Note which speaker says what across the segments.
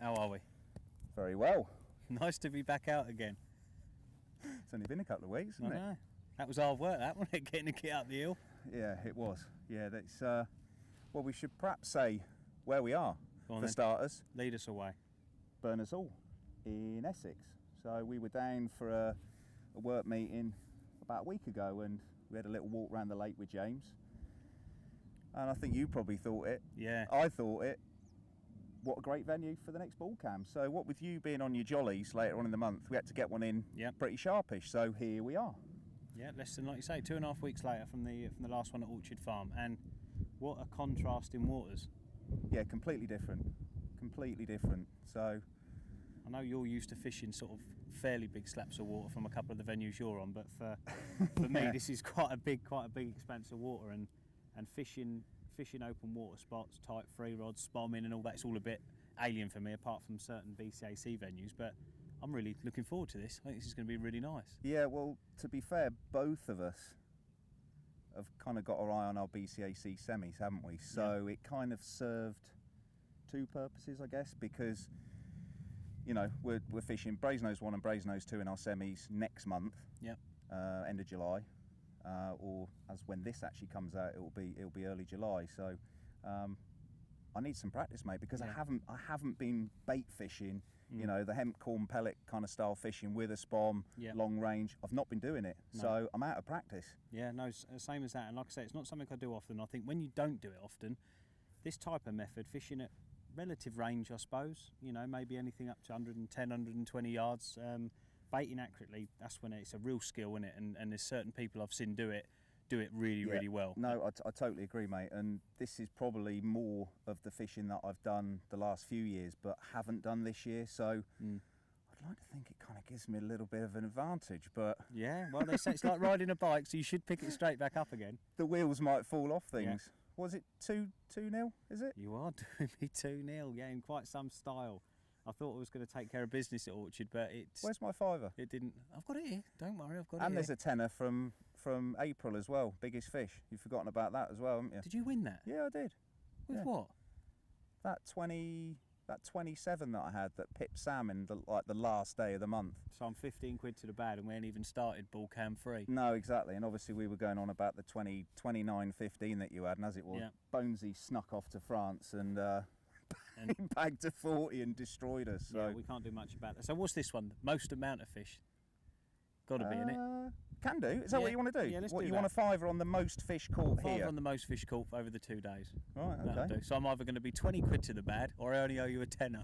Speaker 1: How are we?
Speaker 2: Very well.
Speaker 1: Nice to be back out again.
Speaker 2: It's only been a couple of weeks, hasn't
Speaker 1: it? That was hard work, that, wasn't it? Getting the kit up the hill.
Speaker 2: Yeah, it was. Yeah, that's. Well, we should perhaps say where we are for starters.
Speaker 1: Lead us away.
Speaker 2: Berner's Hall in Essex. So we were down for a work meeting about a week ago, and we had a little walk around the lake with James. And I think you probably thought it.
Speaker 1: Yeah.
Speaker 2: I thought it. What a great venue for the next ball cam. So what with you being on your jollies later on in the month, we had to get one in pretty sharpish. So here we are.
Speaker 1: Yeah, less than, like you say, 2.5 weeks later from the last one at Orchard Farm. And what a contrast in waters.
Speaker 2: Yeah, completely different. Completely different. So
Speaker 1: I know you're used to fishing sort of fairly big slaps of water from a couple of the venues you're on, but for me this is quite a big expanse of water, and fishing open water spots, tight free rods, spomming and all that's all a bit alien for me apart from certain BCAC venues, but I'm really looking forward to this. I think this is going to be really nice.
Speaker 2: Yeah, well, to be fair, both of us have kind of got our eye on our BCAC semis, haven't we? So it kind of served two purposes, I guess, because you know we're fishing Brasenose 1 and Brasenose 2 in our semis next month.
Speaker 1: Yep.
Speaker 2: End of July. Or as when this actually comes out, it'll be early July. So I need some practice, mate, because I haven't been bait fishing. You know, the hemp corn pellet kind of style fishing with a Spomb, long range. I've not been doing it, so I'm out of practice.
Speaker 1: Yeah, no, same as that. And like I say, it's not something I do often. I think when you don't do it often, this type of method, fishing at relative range, I suppose. You know, maybe anything up to 110, 120 yards. Baiting accurately, that's when it's a real skill, isn't it? And there's certain people I've seen do it really well.
Speaker 2: No, I totally agree, mate. And this is probably more of the fishing that I've done the last few years, but haven't done this year. So I'd like to think it kind of gives me a little bit of an advantage. But
Speaker 1: yeah, well, they say it's like riding a bike, so you should pick it straight back up again.
Speaker 2: The wheels might fall off things. Yeah. Was it 2-0? Is it?
Speaker 1: You are doing me 2-0. Yeah, in quite some style. I thought I was going to take care of business at Orchard, but it's...
Speaker 2: Where's my fiver?
Speaker 1: It didn't... I've got it here. Don't worry, I've got it
Speaker 2: And
Speaker 1: here.
Speaker 2: there's a tenner from April as well. Biggest fish. You've forgotten about that as well, haven't you?
Speaker 1: Did you win that?
Speaker 2: Yeah, I did.
Speaker 1: With what?
Speaker 2: That 27 that I had that pipped salmon the last day of the month.
Speaker 1: So I'm 15 quid to the bad and we ain't even started ball cam 3.
Speaker 2: No, exactly. And obviously we were going on about the 29.15 that you had, and as it was, Bonesy snuck off to France and bagged to 40 and destroyed us. So.
Speaker 1: Yeah, we can't do much about that. So what's this one? Most amount of fish? Got to be in it.
Speaker 2: Can do. Is that what you want to do?
Speaker 1: Yeah, let's
Speaker 2: do
Speaker 1: that.
Speaker 2: You want a fiver on the most fish caught here?
Speaker 1: Fiver on the most fish caught over the 2 days.
Speaker 2: Right, okay.
Speaker 1: That'll do. So I'm either going to be 20 quid to the bad, or I only owe you a tenner.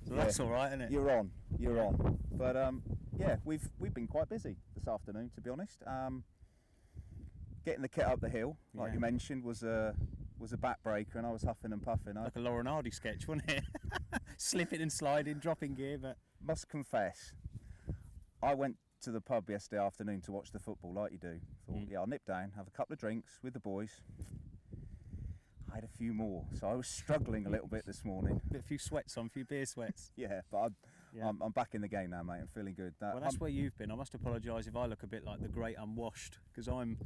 Speaker 1: So that's all right, isn't it?
Speaker 2: You're on. But yeah, we've been quite busy this afternoon, to be honest. Getting the kit up the hill, like you mentioned, was a backbreaker, and I was huffing and puffing.
Speaker 1: Like a Lauren Hardy sketch, wasn't it? Slipping and sliding, dropping gear. But
Speaker 2: must confess, I went to the pub yesterday afternoon to watch the football, like you do. Thought, I'll nip down, have a couple of drinks with the boys. I had a few more, so I was struggling a little bit this morning.
Speaker 1: A few sweats on, a few beer sweats.
Speaker 2: But I'm back in the game now, mate. I'm feeling good.
Speaker 1: Well, that's where you've been. I must apologise if I look a bit like the great unwashed, because I'm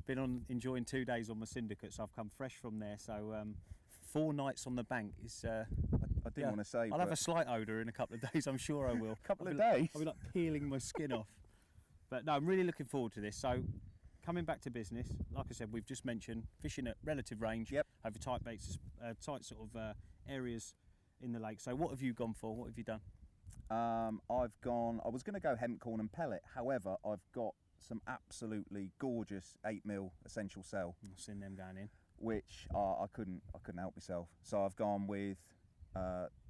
Speaker 1: been enjoying 2 days on my syndicate, so I've come fresh from there. So 4 nights on the bank is... I
Speaker 2: didn't want to say,
Speaker 1: I'll have a slight odour in a couple of days, I'm sure I will.
Speaker 2: Couple of days?
Speaker 1: I'll be like peeling my skin off. But no, I'm really looking forward to this. So... Coming back to business, like I said, we've just mentioned fishing at relative range over tight baits, tight sort of areas in the lake. So what have you gone for? What have you done?
Speaker 2: I was going to go hemp corn and pellet. However, I've got some absolutely gorgeous 8mm essential cell.
Speaker 1: I've seen them going in.
Speaker 2: Which I couldn't help myself. So I've gone with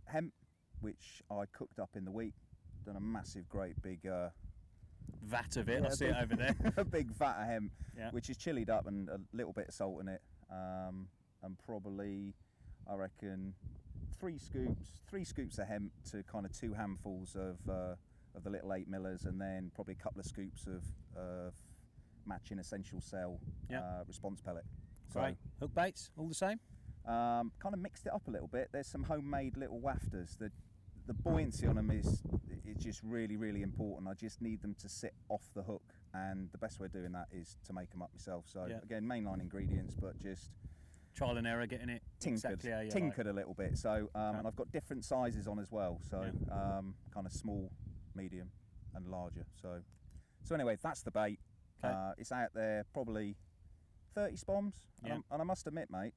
Speaker 2: hemp, which I cooked up in the week. Done a massive, great big...
Speaker 1: vat of it, I see it over there.
Speaker 2: A big vat of hemp, which is chillied up and a little bit of salt in it, and probably, I reckon, 3 scoops of hemp to kind of 2 handfuls of the little 8 millers, and then probably a couple of scoops of matching essential cell response pellet.
Speaker 1: So hook baits, all the same.
Speaker 2: Kind of mixed it up a little bit. There's some homemade little wafters. The buoyancy on them is just really, really important. I just need them to sit off the hook, and the best way of doing that is to make them up myself. So again, mainline ingredients, but just
Speaker 1: trial and error, getting it
Speaker 2: tinkered a little bit. So and I've got different sizes on as well. So kind of small, medium, and larger. So anyway, that's the bait.
Speaker 1: Okay.
Speaker 2: It's out there, probably 30 spombs. And I must admit, mate,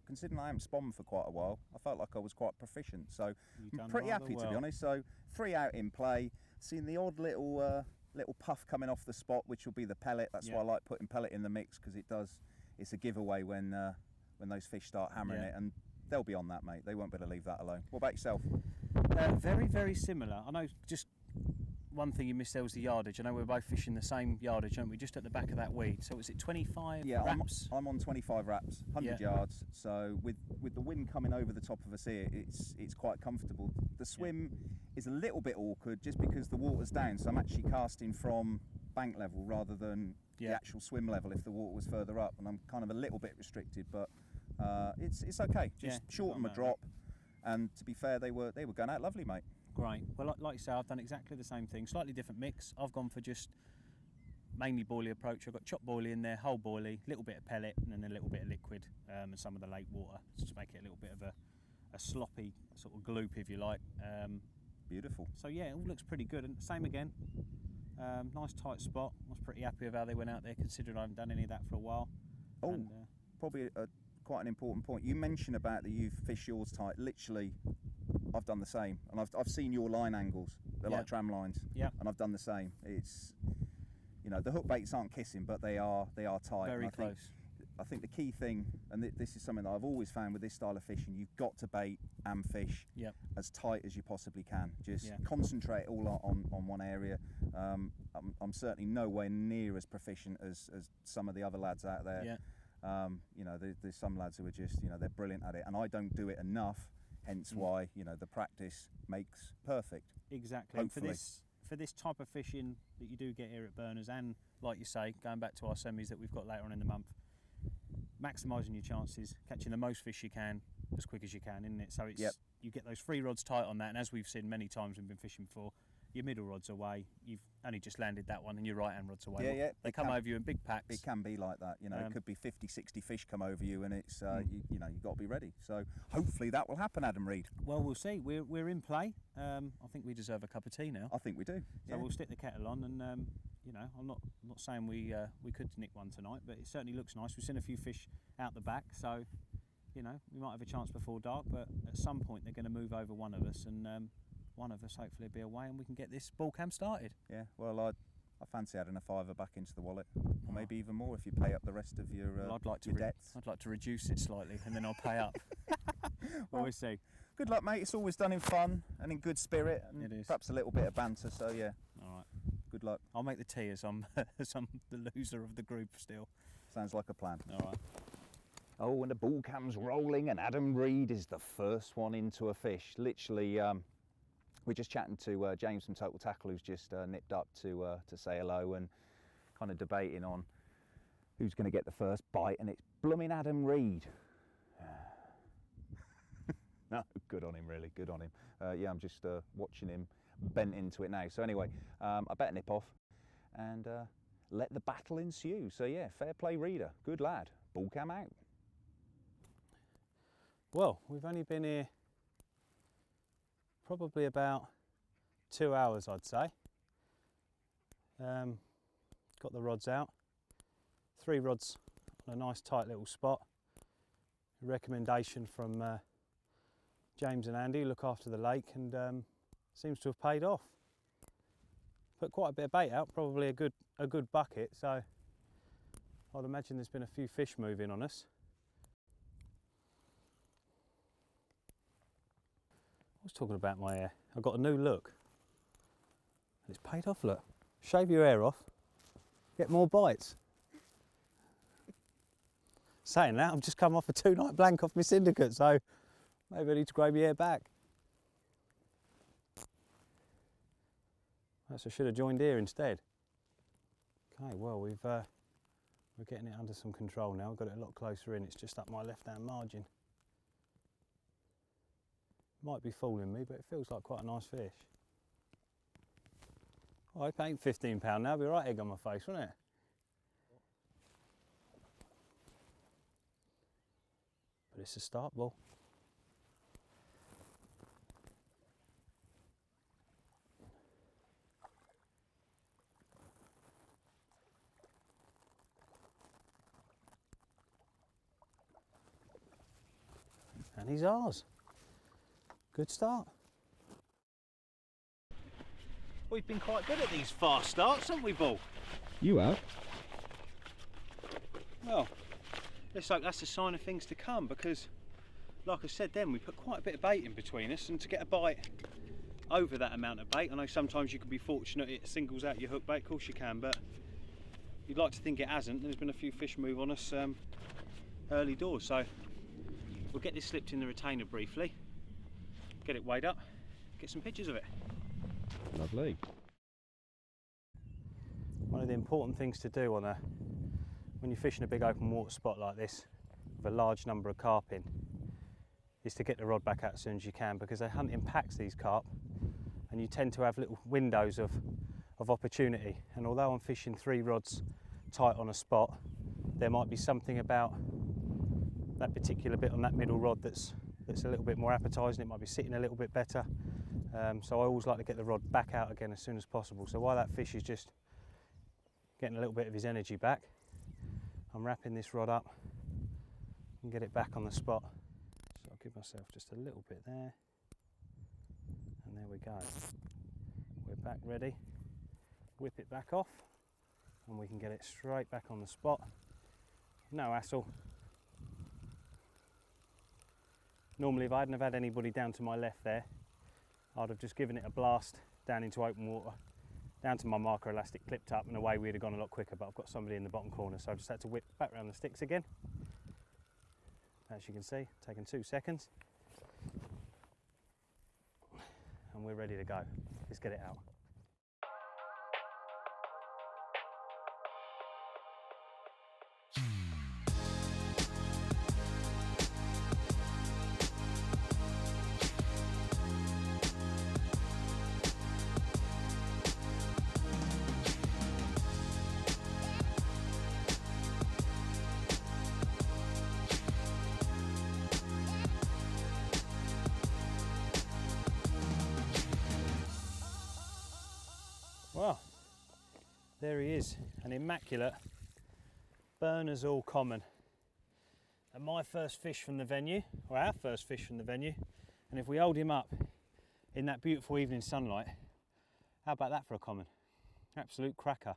Speaker 2: considering I haven't spombed for quite a while, I felt like I was quite proficient. So I'm pretty happy, to be honest. So 3 out in play. Seen the odd little puff coming off the spot, which will be the pellet. That's why I like putting pellet in the mix, because it's a giveaway when those fish start hammering it, and they'll be on that, mate. They won't be able to leave that alone. What about yourself?
Speaker 1: Very, very similar. I know just one thing you missed there was the yardage. I know we're both fishing the same yardage, aren't we? Just at the back of that weed. So was it 25 wraps?
Speaker 2: I'm on 25 wraps, 100 yards. So with the wind coming over the top of us here, it's quite comfortable. The swim is a little bit awkward just because the water's down. So I'm actually casting from bank level rather than the actual swim level if the water was further up, and I'm kind of a little bit restricted, but it's okay. Just shorten my drop, and to be fair, they were going out lovely, mate.
Speaker 1: Great. Well, like you say, I've done exactly the same thing. Slightly different mix. I've gone for just mainly boilie approach. I've got chopped boilie in there, whole boilie, little bit of pellet, and then a little bit of liquid, and some of the lake water, just to make it a little bit of a sloppy sort of gloop, if you like.
Speaker 2: Beautiful.
Speaker 1: So yeah, it all looks pretty good. And same again. Nice tight spot. I was pretty happy with how they went out there, considering I haven't done any of that for a while.
Speaker 2: Oh,
Speaker 1: and,
Speaker 2: probably quite an important point. You mentioned about that you fish yours tight. Literally, I've done the same, and I've seen your line angles. They're like tram lines. Yeah. And I've done the same. It's, you know, the hook baits aren't kissing, but they are tight.
Speaker 1: Very close.
Speaker 2: I think the key thing, and this is something that I've always found with this style of fishing, you've got to bait and fish as tight as you possibly can. Just concentrate all on one area. I'm certainly nowhere near as proficient as some of the other lads out there. Yeah. You know, there's some lads who are just, you know, they're brilliant at it, and I don't do it enough. Hence why, you know, the practice makes perfect.
Speaker 1: Exactly. Hopefully. And for this type of fishing that you do get here at Berners, and like you say, going back to our semis that we've got later on in the month, maximising your chances, catching the most fish you can as quick as you can, isn't it? So it's you get those 3 rods tight on that, and as we've seen many times we've been fishing before, your middle rod's away, you've only just landed that one, and your right hand rod's away.
Speaker 2: Yeah.
Speaker 1: They come over you in big packs.
Speaker 2: It can be like that, you know. It could be 50, 60 fish come over you, and it's you know, you've got to be ready. So hopefully that will happen, Adam Reed.
Speaker 1: Well, we'll see. We're in play. I think we deserve a cup of tea now.
Speaker 2: I think we do.
Speaker 1: So we'll stick the kettle on, and you know, I'm not saying we could nick one tonight, but it certainly looks nice. We've seen a few fish out the back, so you know, we might have a chance before dark, but at some point they're going to move over one of us, and one of us hopefully will be away, and we can get this ball cam started.
Speaker 2: Yeah, well, I fancy adding a £5 back into the wallet, or maybe even more if you pay up the rest of your debts.
Speaker 1: I'd like to reduce it slightly, and then I'll pay up. Well, we'll see.
Speaker 2: Good luck, mate. It's always done in fun and in good spirit, and
Speaker 1: it is.
Speaker 2: Perhaps a little bit of banter. So yeah.
Speaker 1: All right.
Speaker 2: Good luck.
Speaker 1: I'll make the tea as I'm the loser of the group still.
Speaker 2: Sounds like a plan.
Speaker 1: All right.
Speaker 2: Oh, and the ball cam's rolling, and Adam Reed is the first one into a fish. Literally, we're just chatting to James from Total Tackle, who's just nipped up to say hello, and kind of debating on who's going to get the first bite, and it's blooming Adam Reed. No, good on him, really, good on him. Yeah, I'm just watching him bent into it now. So anyway, I better nip off and let the battle ensue. So yeah, fair play, Reader. Good lad. Ball cam out.
Speaker 1: Well, we've only been here probably about 2 hours, I'd say. Got the rods out. 3 rods on a nice tight little spot. A recommendation from James and Andy, look after the lake, and seems to have paid off. Put quite a bit of bait out, probably a good bucket, so I'd imagine there's been a few fish moving on us. I was talking about my hair. I've got a new look. It's paid off, look. Shave your hair off, get more bites. Saying that, I've just come off a 2-night blank off my syndicate, so maybe I need to grow my hair back. Perhaps I should have joined here instead. Okay, well, we're getting it under some control now. We've got it a lot closer in. It's just up my left-hand margin. Might be fooling me, but it feels like quite a nice fish. Oh, I paid £15 now. It'll be a right egg on my face, wouldn't it? but it's a start ball. And he's ours. Good start. We've been quite good at these fast starts, haven't we, Bull?
Speaker 2: You have?
Speaker 1: Well, looks like that's a sign of things to come, because like I said then, we put quite a bit of bait in between us, and to get a bite over that amount of bait, I know sometimes you can be fortunate it singles out your hook bait, of course you can, but you'd like to think it hasn't. There's been a few fish move on us early doors, so we'll get this slipped in the retainer briefly, get it weighed up, get some pictures of it.
Speaker 2: Lovely.
Speaker 1: One of the important things to do when you're fishing a big open water spot like this with a large number of carp in is to get the rod back out as soon as you can, because they hunt in packs, these carp, and you tend to have little windows of opportunity. And although I'm fishing 3 rods tight on a spot, there might be something about that particular bit on that middle rod that's a little bit more appetising. It might be sitting a little bit better. So I always like to get the rod back out again as soon as possible. So while that fish is just getting a little bit of his energy back, I'm wrapping this rod up and get it back on the spot. So I'll give myself just a little bit there, and there we go. We're back ready. Whip it back off and we can get it straight back on the spot. No hassle. Normally if I hadn't have had anybody down to my left there, I'd have just given it a blast down into open water, down to my marker elastic clipped up, and away we'd have gone a lot quicker, but I've got somebody in the bottom corner, so I just had to whip back around the sticks again. As you can see, taking 2 seconds. And we're ready to go. Let's get it out. Well, there he is, an immaculate Berner's all common. And my first fish from the venue, or our first fish from the venue, and if we hold him up in that beautiful evening sunlight, how about that for a common? Absolute cracker.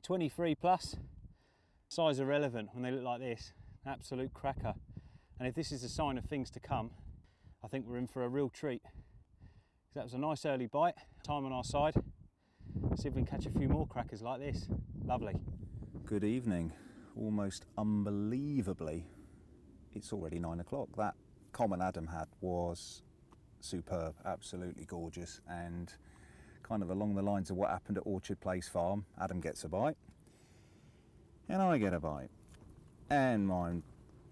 Speaker 1: 23 plus, size irrelevant when they look like this, absolute cracker. And if this is a sign of things to come, I think we're in for a real treat. That was a nice early bite, time on our side. See if we can catch a few more crackers like this. Lovely.
Speaker 2: Good evening. Almost unbelievably, it's already 9 o'clock. That common Adam had was superb, absolutely gorgeous, and kind of along the lines of what happened at Orchard Place Farm. Adam gets a bite, and I get a bite, and mine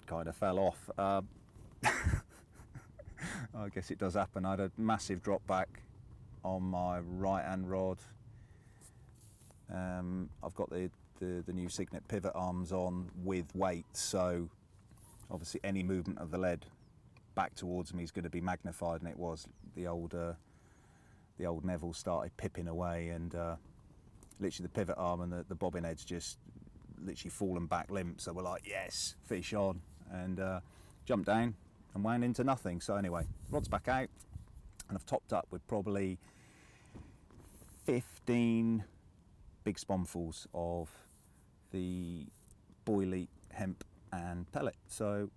Speaker 2: kind of fell off. I guess it does happen. I had a massive drop back on my right hand rod. I've got the new Signet pivot arms on with weight, so obviously any movement of the lead back towards me is going to be magnified, and it was. The old Neville started pipping away, and literally the pivot arm and the bobbin head's just literally fallen back limp, so we're like, yes, fish on, and jumped down and wound into nothing. So anyway, rod's back out, and I've topped up with probably 15 big spombfuls of the boilie, hemp and pellet. So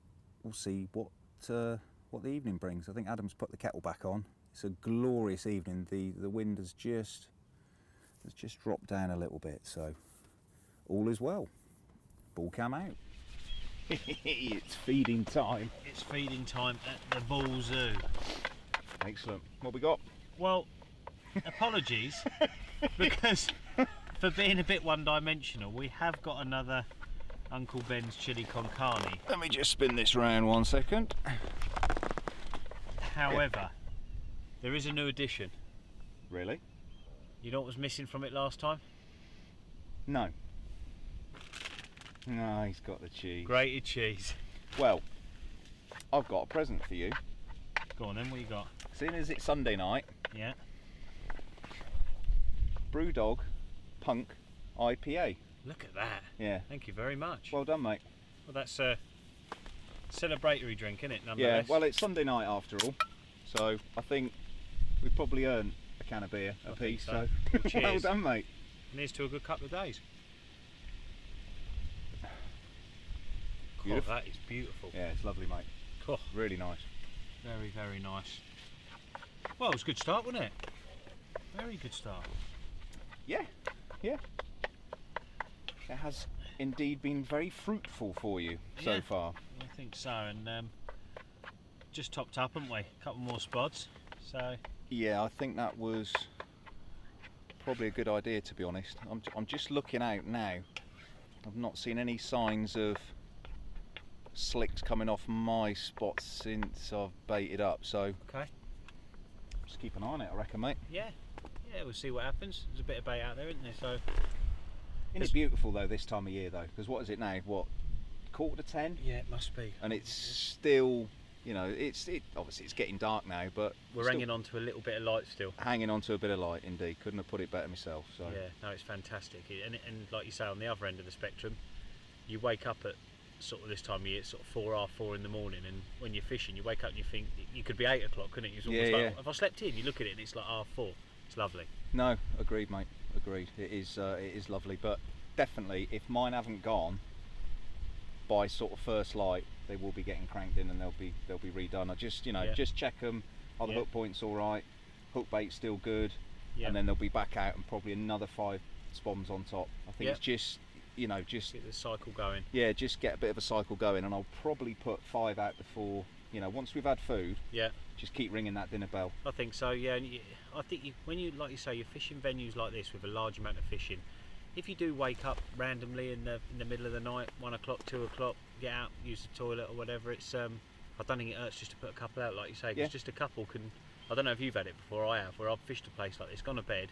Speaker 2: we'll see what the evening brings. I think Adam's put the kettle back on. It's a glorious evening. The wind has just dropped down a little bit, so all is well. Ball cam out. It's feeding time.
Speaker 1: It's feeding time at the Bull Zoo.
Speaker 2: Excellent. What we got?
Speaker 1: Well, apologies, because for being a bit one-dimensional, we have got another Uncle Ben's chili con carne.
Speaker 2: Let me just spin this round 1 second.
Speaker 1: However, there is a new addition.
Speaker 2: Really?
Speaker 1: You know what was missing from it last time?
Speaker 2: No. No, he's got the cheese.
Speaker 1: Grated cheese.
Speaker 2: Well, I've got a present for you.
Speaker 1: Go on then, what you got?
Speaker 2: Seeing as it's Sunday night,
Speaker 1: Yeah.
Speaker 2: Brewdog Punk IPA.
Speaker 1: Look at that.
Speaker 2: Yeah.
Speaker 1: Thank you very much.
Speaker 2: Well done, mate.
Speaker 1: Well, that's a celebratory drink, isn't it?
Speaker 2: Yeah,
Speaker 1: Nonetheless.
Speaker 2: well, it's Sunday night after all, so I think we probably earned a can of beer a piece. So,
Speaker 1: Well,
Speaker 2: well
Speaker 1: cheers.
Speaker 2: done, mate.
Speaker 1: And here's to a good couple of days. God,
Speaker 2: Beautiful.
Speaker 1: that is beautiful.
Speaker 2: Yeah, it's lovely, mate.
Speaker 1: Oh,
Speaker 2: Really nice.
Speaker 1: very, very nice. Well, it was a good start, wasn't it? Very good start.
Speaker 2: Yeah, yeah. It has indeed been very fruitful for you so
Speaker 1: Yeah.
Speaker 2: far.
Speaker 1: I think so, and just topped up, haven't we? A couple more spods. So
Speaker 2: Yeah, I think that was probably a good idea, to be honest. I'm just looking out now. I've not seen any signs of slicks coming off my spots since I've baited up, so
Speaker 1: okay.
Speaker 2: just keep an eye on it, I reckon, mate.
Speaker 1: Yeah, we'll see what happens. There's a bit of bait out there, isn't there? So
Speaker 2: Isn't it beautiful though this time of year though? Because what is it now? What, 9:45?
Speaker 1: yeah, it must be.
Speaker 2: And it's still, you know, obviously it's getting dark now, but
Speaker 1: We're
Speaker 2: still
Speaker 1: hanging on to a little bit of light still.
Speaker 2: hanging on to a bit of light, indeed. Couldn't have put it better myself. So
Speaker 1: Yeah, no, it's fantastic. And like you say, on the other end of the spectrum, you wake up at sort of this time of year, it's sort of 4 in the morning, and when you're fishing, you wake up and you think you could be 8 o'clock, couldn't it? It's almost
Speaker 2: Yeah,
Speaker 1: like,
Speaker 2: yeah.
Speaker 1: if I slept in, you look at it and it's like 4. It's lovely.
Speaker 2: No, agreed, mate. Agreed. It is lovely, but definitely, if mine haven't gone by sort of first light, they will be getting cranked in and they'll be redone. I just
Speaker 1: Yeah.
Speaker 2: just check them. Are the
Speaker 1: Yeah.
Speaker 2: hook points all right? Hook bait's still good,
Speaker 1: Yeah.
Speaker 2: and then they'll be back out and probably another 5 spombs on top. I think
Speaker 1: Yeah.
Speaker 2: it's just just
Speaker 1: Get the cycle going.
Speaker 2: yeah, just get a bit of a cycle going, and I'll probably put 5 out before once we've had food.
Speaker 1: Yeah.
Speaker 2: Just keep ringing that dinner bell.
Speaker 1: I think so, yeah. And I think when you, like you say, you're fishing venues like this with a large amount of fishing, if you do wake up randomly in the middle of the night, 1 o'clock, 2 o'clock, get out, use the toilet or whatever, it's I don't think it hurts just to put a couple out, like you say, because
Speaker 2: Yeah.
Speaker 1: just a couple can. I don't know if you've had it before. I have, where I've fished a place like this, gone to bed,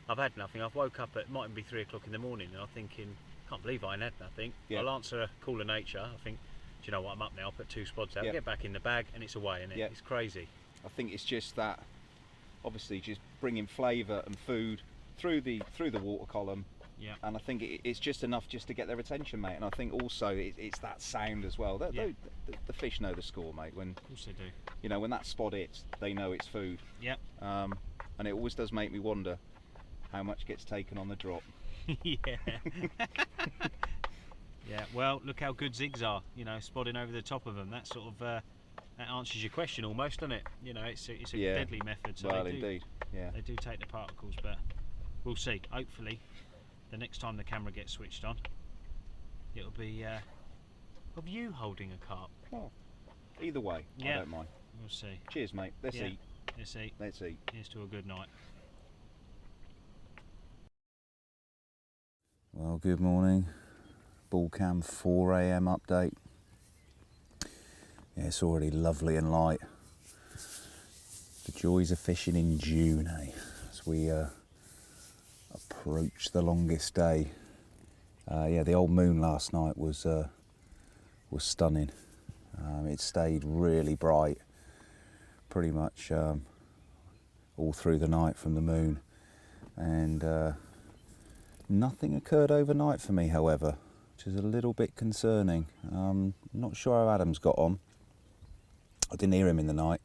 Speaker 1: I've had nothing. I've woke up at, might be 3 o'clock in the morning, and I'm thinking, can't believe I ain't had nothing.
Speaker 2: Yeah.
Speaker 1: I'll answer a call of nature. I think, do you know what, I'm up now. I'll put 2 spots out,
Speaker 2: Yeah.
Speaker 1: get back in the bag, and it's away, and
Speaker 2: Yeah.
Speaker 1: it's crazy.
Speaker 2: I think it's just that, obviously, just bringing flavour and food through the water column.
Speaker 1: Yeah.
Speaker 2: And I think it's just enough just to get their attention, mate. And I think also it's that sound as well.
Speaker 1: Yeah.
Speaker 2: The fish know the score, mate. When
Speaker 1: Of course they do.
Speaker 2: when that spot hits, they know it's food.
Speaker 1: Yep.
Speaker 2: And it always does make me wonder how much gets taken on the drop.
Speaker 1: Yeah. Yeah. Well, look how good zigs are. Spotting over the top of them. That sort of that answers your question almost, doesn't it? It's a
Speaker 2: Yeah.
Speaker 1: deadly method. So
Speaker 2: Well,
Speaker 1: they do,
Speaker 2: indeed. Yeah.
Speaker 1: They do take the particles, but we'll see. Hopefully, the next time the camera gets switched on, it'll be of you holding a carp.
Speaker 2: Well, either way, I
Speaker 1: Yeah.
Speaker 2: don't mind.
Speaker 1: We'll see.
Speaker 2: Cheers, mate. Let's
Speaker 1: Yeah.
Speaker 2: eat.
Speaker 1: Let's see.
Speaker 2: Let's eat.
Speaker 1: Here's to a good night.
Speaker 2: Well, good morning. Bull cam 4 AM update. Yeah, it's already lovely and light. The joys of fishing in June, eh? As we approach the longest day. Yeah, the old moon last night was stunning. It stayed really bright, pretty much all through the night from the moon, and nothing occurred overnight for me, however, which is a little bit concerning. Not sure how Adam's got on. I didn't hear him in the night.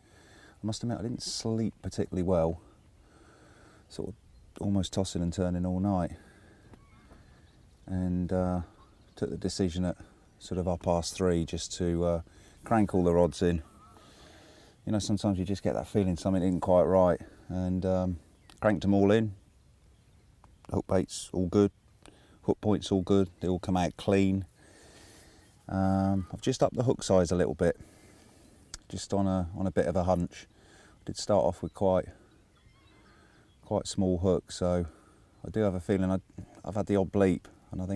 Speaker 2: I must admit I didn't sleep particularly well, sort of almost tossing and turning all night, and took the decision at sort of 3:30 just to crank all the rods in. Sometimes you just get that feeling something isn't quite right, and cranked them all in. Hook baits all good, hook points all good, they all come out clean. I've just upped the hook size a little bit, just on a bit of a hunch. I did start off with quite small hooks, so I do have a feeling I've had the odd bleep, and I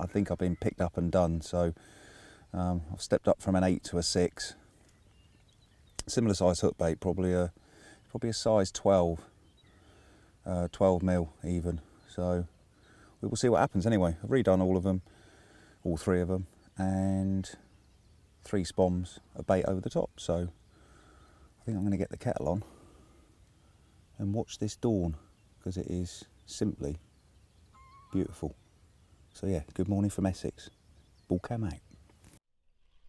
Speaker 2: think I've been picked up and done. So I've stepped up from an 8 to a 6. Similar size hook bait, probably a size 12 mil even. So we will see what happens anyway. I've redone all of them, all 3 of them, and 3 spombs, a bait over the top. So I think I'm going to get the kettle on and watch this dawn, because it is simply beautiful. So yeah, good morning from Essex. Bull cam out.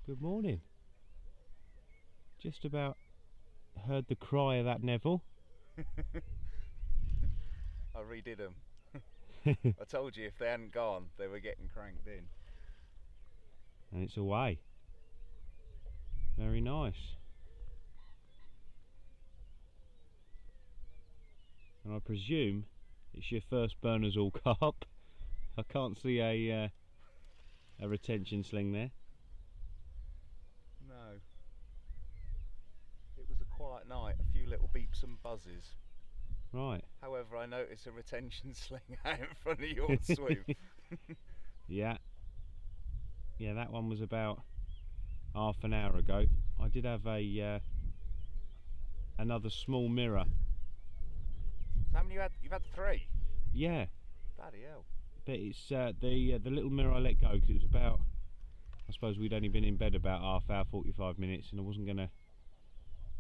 Speaker 1: Good morning. Just about heard the cry of that Neville.
Speaker 2: I redid them. I told you if they hadn't gone, they were getting cranked in.
Speaker 1: And it's away. Very nice. And I presume it's your first Berner's all carp. I can't see a retention sling there.
Speaker 2: No. It was a quiet night, a few little beeps and buzzes.
Speaker 1: Right.
Speaker 2: However, I noticed a retention sling out in front of your swoop.
Speaker 1: Yeah. Yeah, that one was about half an hour ago. I did have a another small mirror.
Speaker 2: How many you had? You've had 3?
Speaker 1: Yeah.
Speaker 2: Bloody hell.
Speaker 1: But it's the little mirror I let go because it was about, I suppose we'd only been in bed about half hour, 45 minutes, and I wasn't going to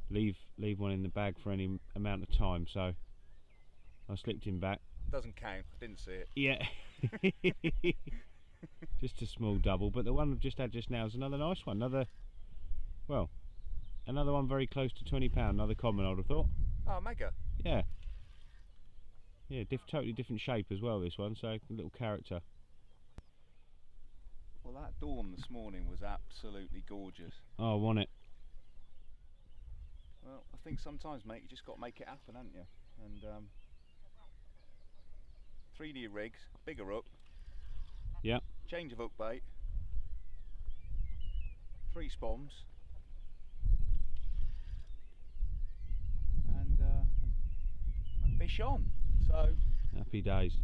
Speaker 1: leave one in the bag for any amount of time, so I slipped him back.
Speaker 2: Doesn't count, I didn't see it.
Speaker 1: Yeah. Just a small double, but the one I've just had just now is another nice one. Another one very close to £20, another common, I would have thought.
Speaker 2: Oh, mega.
Speaker 1: Yeah. Yeah, totally different shape as well, this one, so a little character.
Speaker 2: Well, that dawn this morning was absolutely gorgeous.
Speaker 1: Oh, I want it.
Speaker 2: Well, I think sometimes, mate, you just got to make it happen, haven't you? And 3 new rigs, bigger hook.
Speaker 1: Yeah.
Speaker 2: Change of hook bait. 3 spombs. And fish on. So
Speaker 1: Happy days.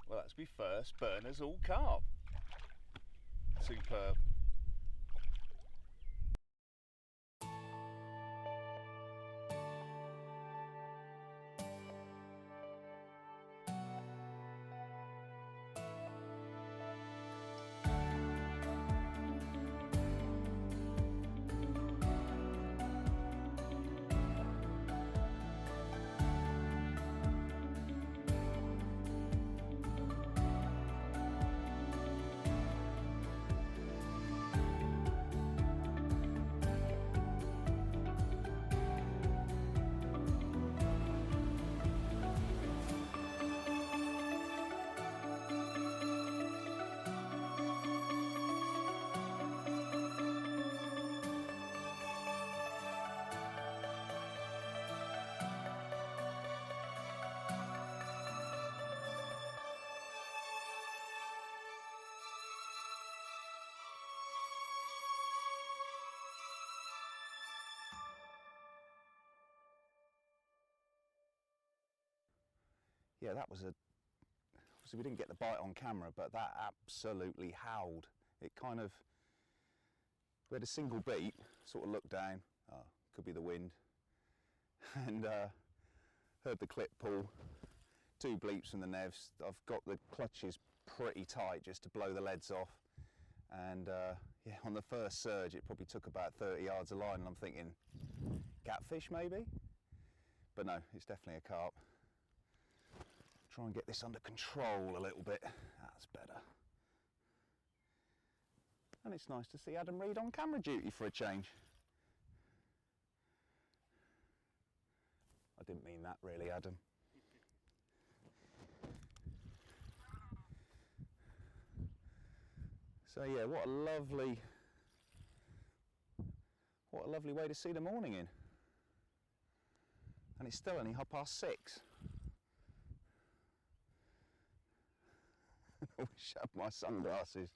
Speaker 2: well, that's my first Berner's all carp. Superb. Yeah, that was obviously we didn't get the bite on camera, but that absolutely howled. It kind of, we had a single beat, sort of looked down, could be the wind, and heard the clip pull, 2 bleeps from the nevs. I've got the clutches pretty tight just to blow the leads off, and yeah, on the first surge it probably took about 30 yards of line, and I'm thinking, catfish maybe? But no, it's definitely a carp. Try and get this under control a little bit. That's better. And it's nice to see Adam Reed on camera duty for a change. I didn't mean that really, Adam. So yeah, what a lovely way to see the morning in. And it's still only 6:30. I wish I had my sunglasses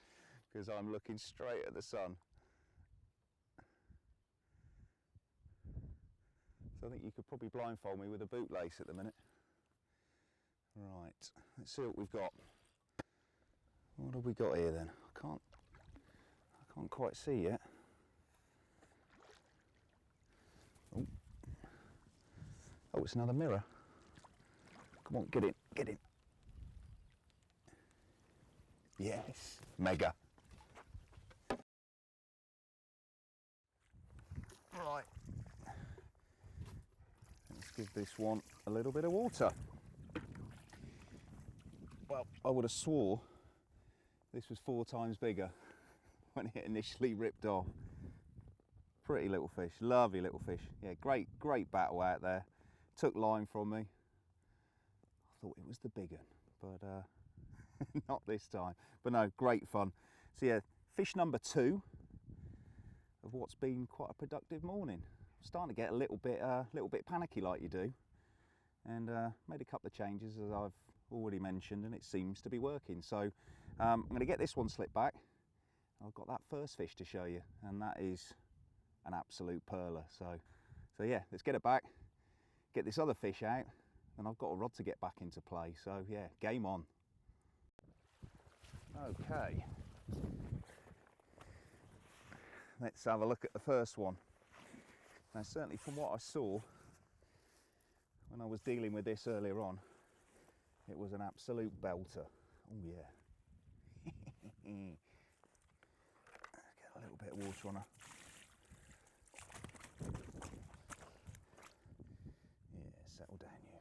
Speaker 2: because I'm looking straight at the sun. So I think you could probably blindfold me with a bootlace at the minute. Right, let's see what we've got. What have we got here then? I can't quite see yet. Oh, it's another mirror. Come on, get in, get in. Yes, mega. Right. Let's give this one a little bit of water. Well, I would have swore this was 4 times bigger when it initially ripped off. Pretty little fish, lovely little fish. Yeah, great battle out there. Took line from me. I thought it was the big one, but not this time. But no, great fun. So yeah, fish number 2 of what's been quite a productive morning. I'm starting to get a little bit panicky like you do, and made a couple of changes as I've already mentioned, and it seems to be working. So I'm going to get this one slipped back. I've got that first fish to show you, and that is an absolute perler. So yeah, let's get it back, get this other fish out, and I've got a rod to get back into play. So yeah, game on. Okay, let's have a look at the first one. Now certainly from what I saw when I was dealing with this earlier on, it was an absolute belter. Oh yeah. Get a little bit of water on her. Yeah, settle down you.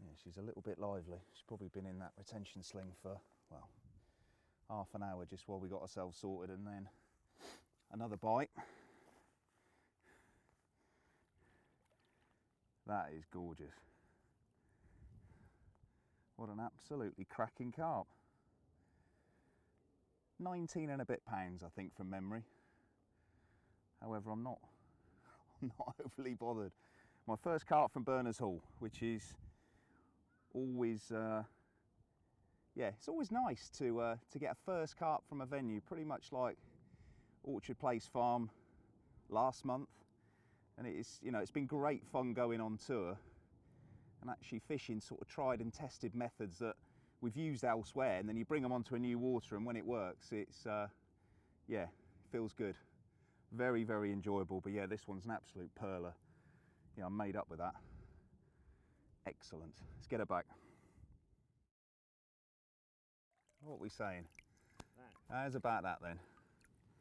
Speaker 2: Yeah, she's a little bit lively. She's probably been in that retention sling for, well, half an hour just while we got ourselves sorted, and then another bite. That is gorgeous. What an absolutely cracking carp. 19 and a bit pounds, I think, from memory. However, I'm not overly bothered. My first carp from Berner's haul, which is always, yeah, it's always nice to get a first carp from a venue, pretty much like Orchard Place Farm last month. And it's, you know, it's been great fun going on tour and actually fishing sort of tried and tested methods that we've used elsewhere, and then you bring them onto a new water, and when it works, it's yeah, it feels good. Very, very enjoyable. But yeah, this one's an absolute perler. Yeah, I'm made up with that. Excellent. Let's get her back. What are we saying?
Speaker 1: That.
Speaker 2: How's about that then?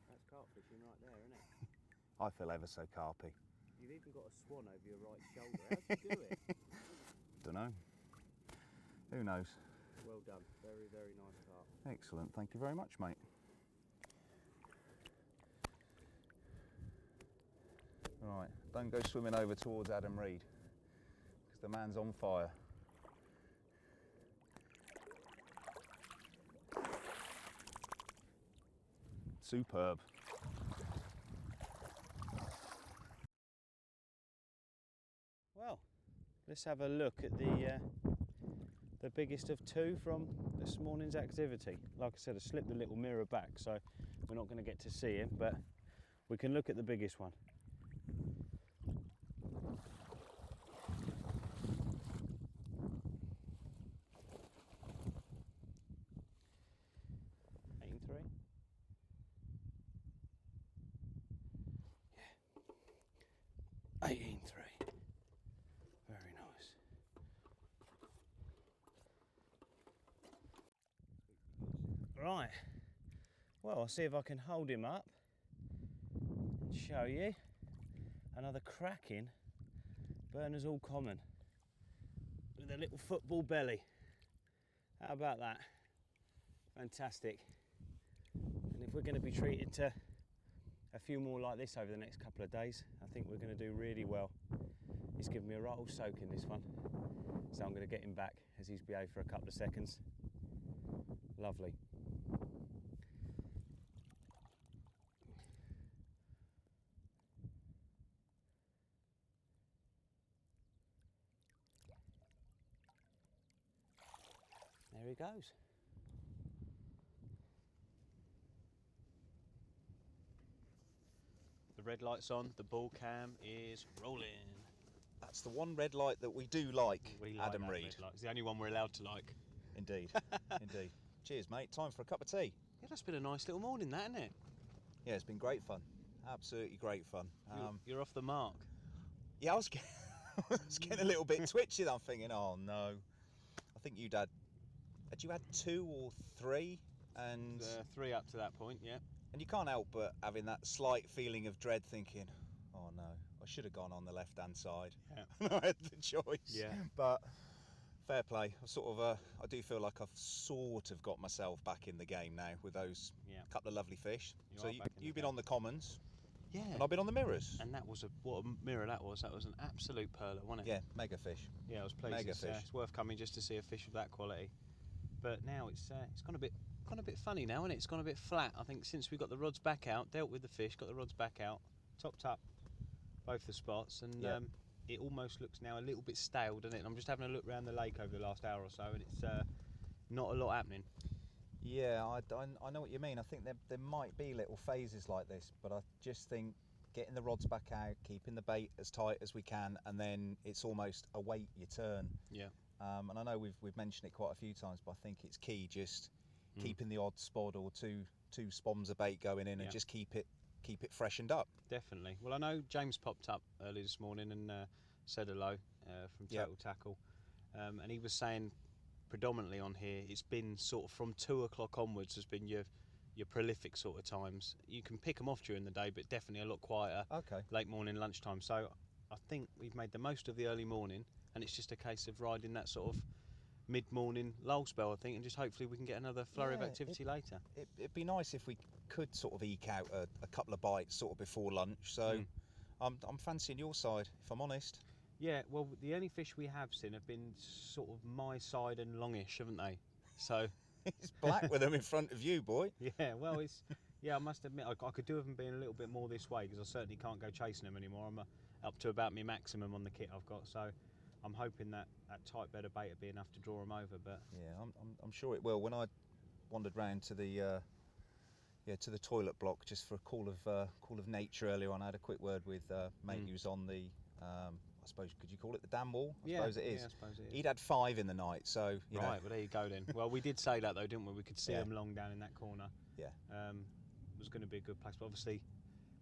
Speaker 1: That's carp fishing right there, isn't it?
Speaker 2: I feel ever so carpy.
Speaker 1: You've even got a swan over your right shoulder. How'd you do it?
Speaker 2: Don't know. Who knows?
Speaker 1: Well done. Very, very nice carp.
Speaker 2: Excellent. Thank you very much, mate. Right, don't go swimming over towards Adam Reed, because the man's on fire. Superb.
Speaker 1: Well, let's have a look at the biggest of 2 from this morning's activity. Like I said, I slipped the little mirror back, so we're not going to get to see him, but we can look at the biggest one. Yeah. 18.3. Very nice. Right. Well, I'll see if I can hold him up and show you another cracking Berner's All Common with a little football belly. How about that? Fantastic. And if we're going to be treated to a few more like this over the next couple of days, I think we're going to do really well. He's given me a right old soak in this one, so I'm going to get him back as he's behaved for a couple of seconds. Lovely. There There he goes. The red light's on, the ball cam is rolling.
Speaker 2: That's the one red light that we do like,
Speaker 1: We like
Speaker 2: Adam
Speaker 1: that
Speaker 2: Reed.
Speaker 1: red light. It's the only one we're allowed to like.
Speaker 2: Indeed, indeed. Cheers, mate. Time for a cup of tea.
Speaker 1: Yeah, that's been a nice little morning, that, isn't it?
Speaker 2: Yeah, it's been great fun. Absolutely great fun.
Speaker 1: You're off the mark.
Speaker 2: Yeah, I was getting a little bit twitchy. I'm thinking, oh no. I think you'd had you had 2 or 3? And
Speaker 1: 3 up to that point, yeah.
Speaker 2: And you can't help but having that slight feeling of dread, thinking, oh no, I should have gone on the left-hand side.
Speaker 1: Yeah.
Speaker 2: I had the choice.
Speaker 1: Yeah.
Speaker 2: But fair play. I do feel like I've sort of got myself back in the game now with those couple of lovely fish. So you've been on the commons.
Speaker 1: Yeah.
Speaker 2: And I've been on the mirrors.
Speaker 1: And that was what a mirror that was. That was an absolute pearler, wasn't it?
Speaker 2: Yeah, mega fish.
Speaker 1: Yeah, I was pleased.
Speaker 2: Mega fish.
Speaker 1: It's worth coming just to see a fish of that quality. But now it's gone a bit funny now, isn't it? It's gone a bit flat. I think since we got the rods back out, dealt with the fish, got the rods back out, topped up both the spots, and it almost looks now a little bit stale, doesn't it? And I'm just having a look around the lake over the last hour or so, and it's not a lot happening.
Speaker 2: Yeah, I know what you mean. I think there might be little phases like this, but I just think getting the rods back out, keeping the bait as tight as we can, and then it's almost await your turn.
Speaker 1: Yeah.
Speaker 2: And I know we've mentioned it quite a few times, but I think it's key just keeping the odd spod or two spombs of bait going in and just keep it freshened up.
Speaker 1: Definitely. Well, I know James popped up early this morning and said hello from Total Tackle, and he was saying predominantly on here it's been sort of from 2 o'clock onwards has been your prolific sort of times. You can pick them off during the day, but definitely a lot quieter.
Speaker 2: Okay.
Speaker 1: Late morning, lunchtime. So I think we've made the most of the early morning, and it's just a case of riding that sort of mid-morning lull spell, I think, and just hopefully we can get another flurry of activity later.
Speaker 2: It'd be nice if we could sort of eke out a couple of bites sort of before lunch. So I'm fancying your side, if I'm honest.
Speaker 1: Yeah, well, the only fish we have seen have been sort of my side and longish, haven't they? So
Speaker 2: it's black with them in front of you, boy.
Speaker 1: Yeah, well, it's I must admit I could do with them being a little bit more this way, because I certainly can't go chasing them anymore. I'm up to about my maximum on the kit I've got, so I'm hoping that tight bed of bait will be enough to draw them over. But
Speaker 2: yeah, I'm sure it will. When I wandered round to the toilet block just for a call of nature earlier on, I had a quick word with mate who's on the I suppose, could you call it the dam wall? I suppose it is.
Speaker 1: Yeah, I suppose it is.
Speaker 2: He'd had 5 in the night, so you know.
Speaker 1: Well, there you go then. Well, we did say that though, didn't we? We could see them long down in that corner.
Speaker 2: Yeah.
Speaker 1: It was going to be a good place, but obviously,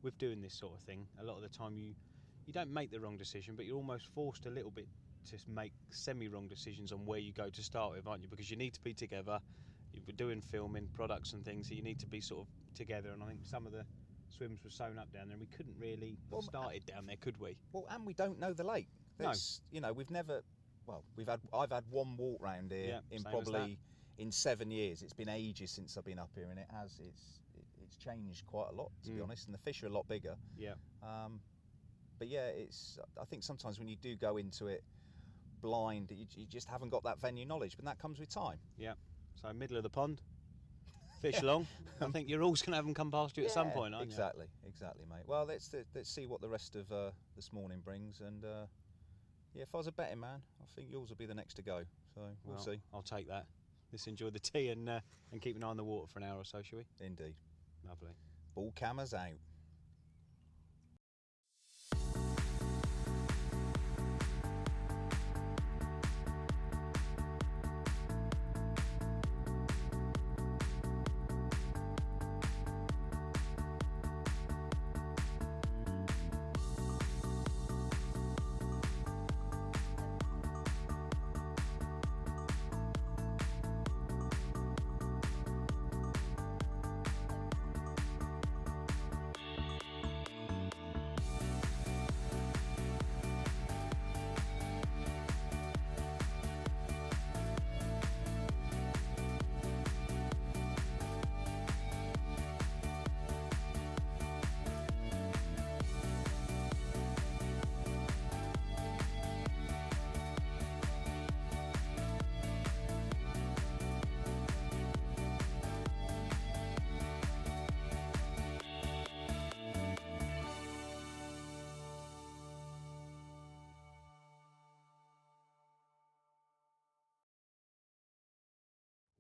Speaker 1: with doing this sort of thing, a lot of the time you don't make the wrong decision, but you're almost forced a little bit to make semi-wrong decisions on where you go to start with, aren't you? Because you need to be together. You're doing filming, products and things, so you need to be sort of together. And I think some of the swims were sewn up down there, and we couldn't really have started down there, could we?
Speaker 2: Well, and we don't know the lake. There's, you know, we've never. Well, I've had one walk round here in probably in 7 years. It's been ages since I've been up here, and it's changed quite a lot, to be honest. And the fish are a lot bigger.
Speaker 1: Yeah.
Speaker 2: But yeah, I think sometimes when you do go into it blind, you just haven't got that venue knowledge, but that comes with time.
Speaker 1: Yeah. So middle of the pond, fish along. I think you're always going to have them come past you at some point, aren't you?
Speaker 2: Exactly, mate. Well, let's see what the rest of this morning brings, and if I was a betting man, I think yours will be the next to go. So we'll see.
Speaker 1: I'll take that. Let's enjoy the tea and keep an eye on the water for an hour or so, shall we?
Speaker 2: Indeed.
Speaker 1: Lovely.
Speaker 2: Ball cameras out.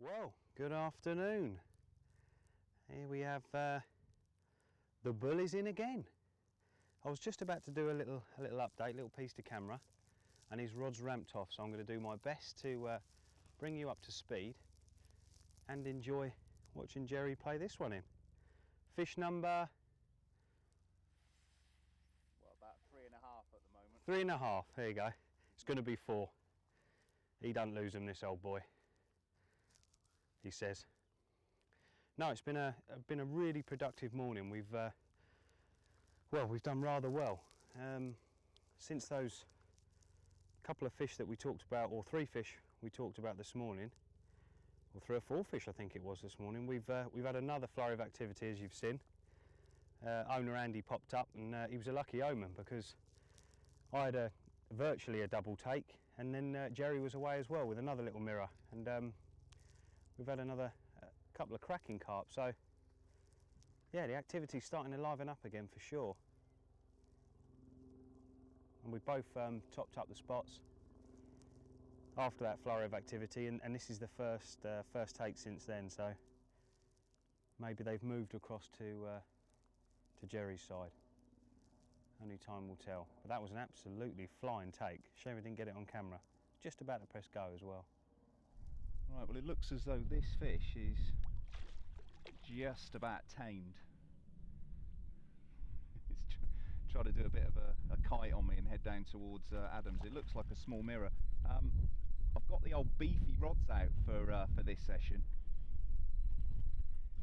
Speaker 3: Well, good afternoon. Here we have the bullies in again. I was just about to do a little update, little piece to camera, and his rod's ramped off, so I'm going to do my best to bring you up to speed and enjoy watching Jerry play this one in. Fish number?
Speaker 2: Well, about 3.5 at the moment.
Speaker 3: 3.5, there you go. It's going to be 4. He don't lose them, this old boy, he says. No, it's been a really productive morning. We've done rather well. Since those couple of fish that we talked about, or 3 fish we talked about this morning, or 3 or 4 fish I think it was this morning, we've had another flurry of activity, as you've seen. Owner Andy popped up, and he was a lucky omen because I had virtually a double take, and then Jerry was away as well with another little mirror, and we've had another couple of cracking carp. So yeah, the activity's starting to liven up again for sure. And we both topped up the spots after that flurry of activity, and this is the first take since then, so maybe they've moved across to Jerry's side. Only time will tell. But that was an absolutely flying take. Shame we didn't get it on camera. Just about to press go as well.
Speaker 2: Right, well, it looks as though this fish is just about tamed. It's trying to do a bit of a kite on me and head down towards Adams. It looks like a small mirror. I've got the old beefy rods out for this session.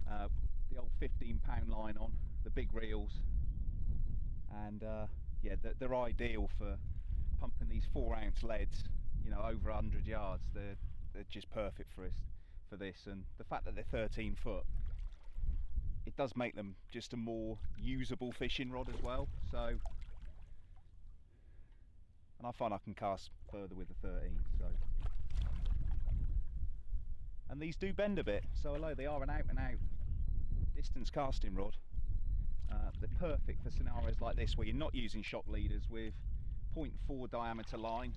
Speaker 2: The old 15-pound line on, the big reels, and yeah, they're ideal for pumping these 4-ounce leads, you know, over 100 yards. They're just perfect for this, and the fact that they're 13 foot, it does make them just a more usable fishing rod as well. So, and I find I can cast further with the 13. So, and these do bend a bit, so although they are an out and out distance casting rod, they're perfect for scenarios like this where you're not using shock leaders, with 0.4 diameter line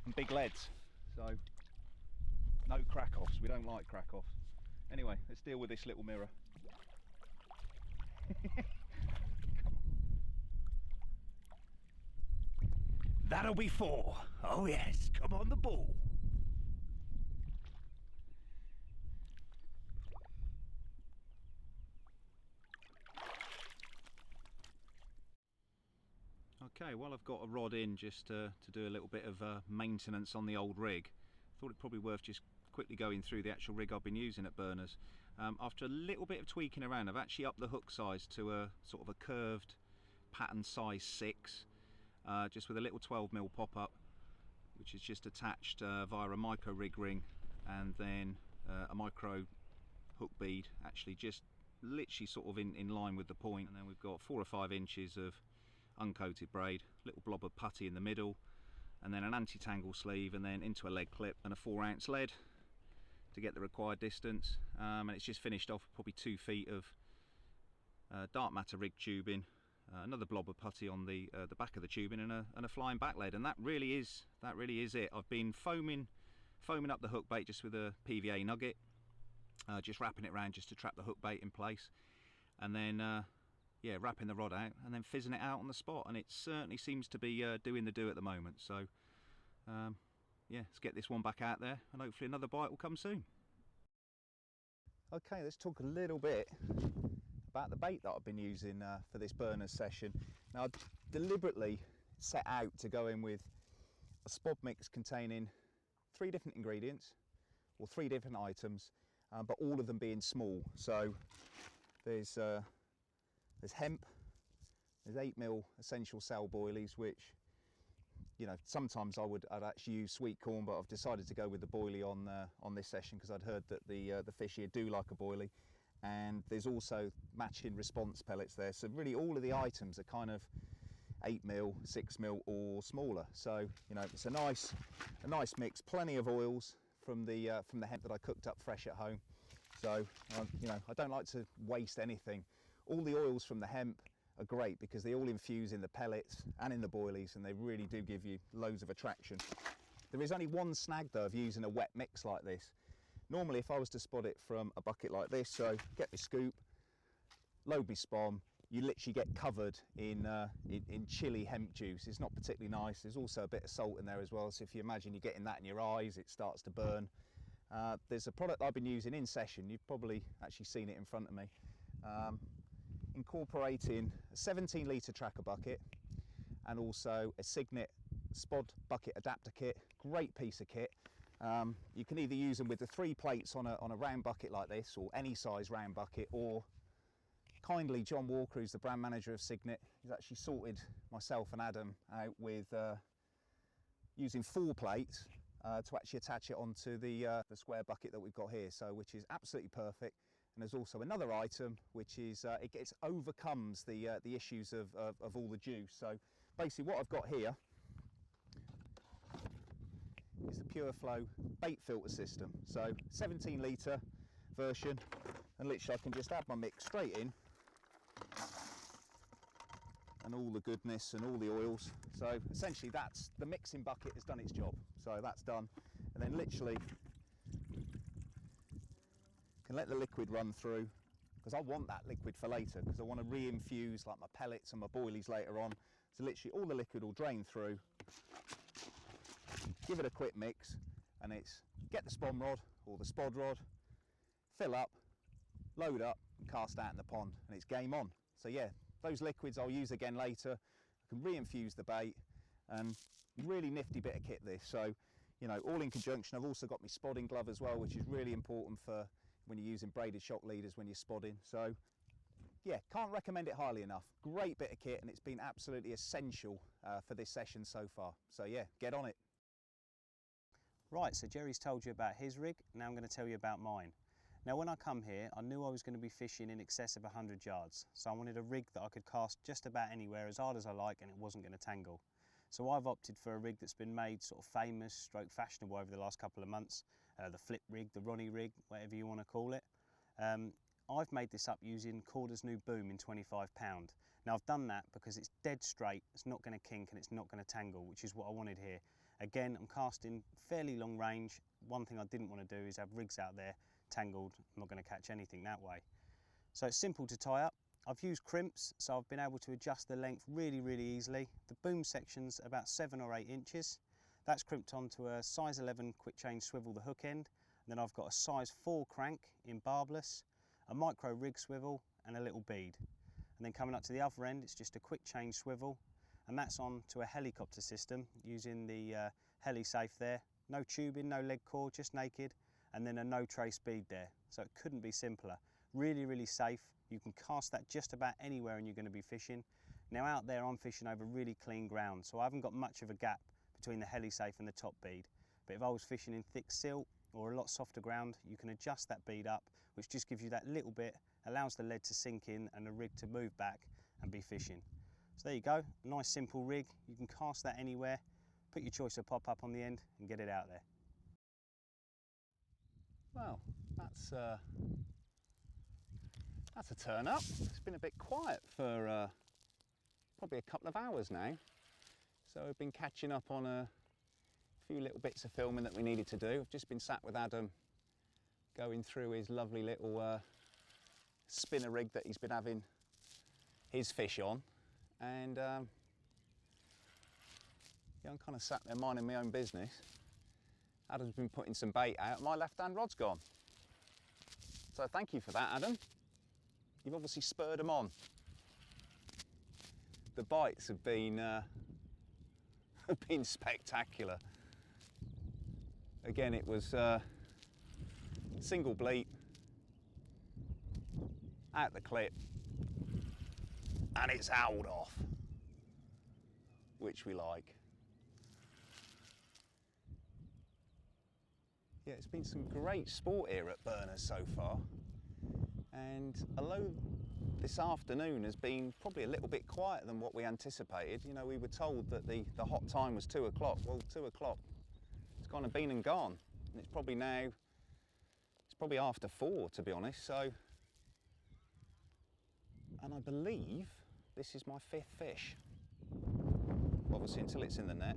Speaker 2: and big leads. So no crack-offs, we don't like crack-offs. Anyway, let's deal with this little mirror.
Speaker 4: That'll be 4. Oh yes, come on the ball.
Speaker 2: Okay, well, I've got a rod in just to do a little bit of maintenance on the old rig. Thought it probably worth just quickly going through the actual rig I've been using at Berner's. After a little bit of tweaking around, I've actually upped the hook size to a sort of a curved pattern size 6, just with a little 12mm pop-up, which is just attached via a micro rig ring, and then a micro hook bead, actually just literally sort of in line with the point. And then we've got 4 or 5 inches of uncoated braid, little blob of putty in the middle, and then an anti-tangle sleeve, and then into a lead clip and a 4-ounce lead to get the required distance. And it's just finished off with probably 2 feet of dark matter rig tubing, another blob of putty on the back of the tubing, and a flying back lead, and that really is it. I've been foaming up the hook bait just with a PVA nugget, just wrapping it around just to trap the hook bait in place, and then yeah, wrapping the rod out and then fizzing it out on the spot, and it certainly seems to be doing the do at the moment. So yeah, let's get this one back out there, and hopefully another bite will come soon. Okay, let's talk a little bit about the bait that I've been using for this Berner's session. Now, I deliberately set out to go in with a Spomb mix containing 3 different ingredients, or 3 different items, but all of them being small. So there's hemp, there's 8mm essential cell boilies, which, you know, sometimes I'd actually use sweet corn, but I've decided to go with the boilie on this session because I'd heard that the fish here do like a boilie. And there's also matching response pellets there. So really all of the items are kind of 8mm, 6mm or smaller. So, you know, it's a nice mix. Plenty of oils from the hemp that I cooked up fresh at home. So, you know, I don't like to waste anything. All the oils from the hemp are great because they all infuse in the pellets and in the boilies, and they really do give you loads of attraction. There is only one snag though of using a wet mix like this. Normally if I was to spot it from a bucket like this, so get my scoop, load my Spomb, you literally get covered in chili hemp juice. It's not particularly nice. There's also a bit of salt in there as well, so if you imagine you're getting that in your eyes, it starts to burn. There's a product I've been using in session, you've probably actually seen it in front of me, incorporating a 17 litre Trakker bucket and also a Signet Spod bucket adapter kit. Great piece of kit. You can either use them with the 3 plates on a round bucket like this, or any size round bucket, or kindly John Walker, who's the brand manager of Signet, he's actually sorted myself and Adam out with using 4 plates to actually attach it onto the square bucket that we've got here, so which is absolutely perfect. And there's also another item which is it overcomes the issues of all the juice. So basically what I've got here is the Pureflo bait filter system. So 17 litre version, and literally I can just add my mix straight in, and all the goodness and all the oils. So essentially that's the mixing bucket has done its job. So that's done, and then literally can let the liquid run through, because I want that liquid for later, because I want to re-infuse like my pellets and my boilies later on. So literally all the liquid will drain through, give it a quick mix, and it's get the Spomb rod or the Spod rod, fill up, load up, and cast out in the pond, and it's game on. So yeah, those liquids I'll use again later. I can re-infuse the bait, and really nifty bit of kit this. So, you know, all in conjunction. I've also got my spodding glove as well, which is really important for when you're using braided shock leaders when you're spodding. So yeah, can't recommend it highly enough. Great bit of kit, and it's been absolutely essential for this session so far. So yeah, get on it.
Speaker 1: Right, so Jerry's told you about his rig, now I'm going to tell you about mine. Now when I come here, I knew I was going to be fishing in excess of 100 yards, so I wanted a rig that I could cast just about anywhere as hard as I like, and it wasn't going to tangle. So I've opted for a rig that's been made sort of famous, stroke fashionable over the last couple of months, the flip rig, the Ronnie rig, whatever you want to call it. I've made this up using Corder's new boom in 25 pound. Now I've done that because it's dead straight, it's not going to kink, and it's not going to tangle, which is what I wanted here. Again, I'm casting fairly long range. One thing I didn't want to do is have rigs out there tangled. I'm not going to catch anything that way. So it's simple to tie up. I've used crimps, so I've been able to adjust the length really, really easily. The boom section's about 7 or 8 inches. That's crimped onto a size 11 quick change swivel, the hook end. And then I've got a size 4 crank in barbless, a micro rig swivel, and a little bead. And then coming up to the other end, it's just a quick change swivel, and that's on to a helicopter system using the heli safe there. No tubing, no leg cord, just naked, and then a no trace bead there. So it couldn't be simpler. Really, really safe. You can cast that just about anywhere and you're going to be fishing. Now out there I'm fishing over really clean ground, so I haven't got much of a gap between the heli safe and the top bead. But if I was fishing in thick silt or a lot softer ground, you can adjust that bead up, which just gives you that little bit, allows the lead to sink in and the rig to move back and be fishing. So there you go, nice simple rig. You can cast that anywhere, put your choice of pop up on the end and get it out there.
Speaker 2: Well, that's a turn up. It's been a bit quiet for probably a couple of hours now. So we've been catching up on a few little bits of filming that we needed to do. I've just been sat with Adam going through his lovely little spinner rig that he's been having his fish on. And yeah, I'm kind of sat there minding my own business. Adam's been putting some bait out. My left-hand rod's gone. So thank you for that, Adam. You've obviously spurred them on. The bites have been spectacular. Again, it was single bleat, out the clip, and it's howled off, which we like. Yeah, it's been some great sport here at Berner so far, and although this afternoon has been probably a little bit quieter than what we anticipated, you know, we were told that the hot time was 2 o'clock. Well, 2 o'clock, it's kind of been and gone, and it's probably now, it's probably after 4 to be honest. So, and I believe this is my 5th fish. Obviously until it's in the net,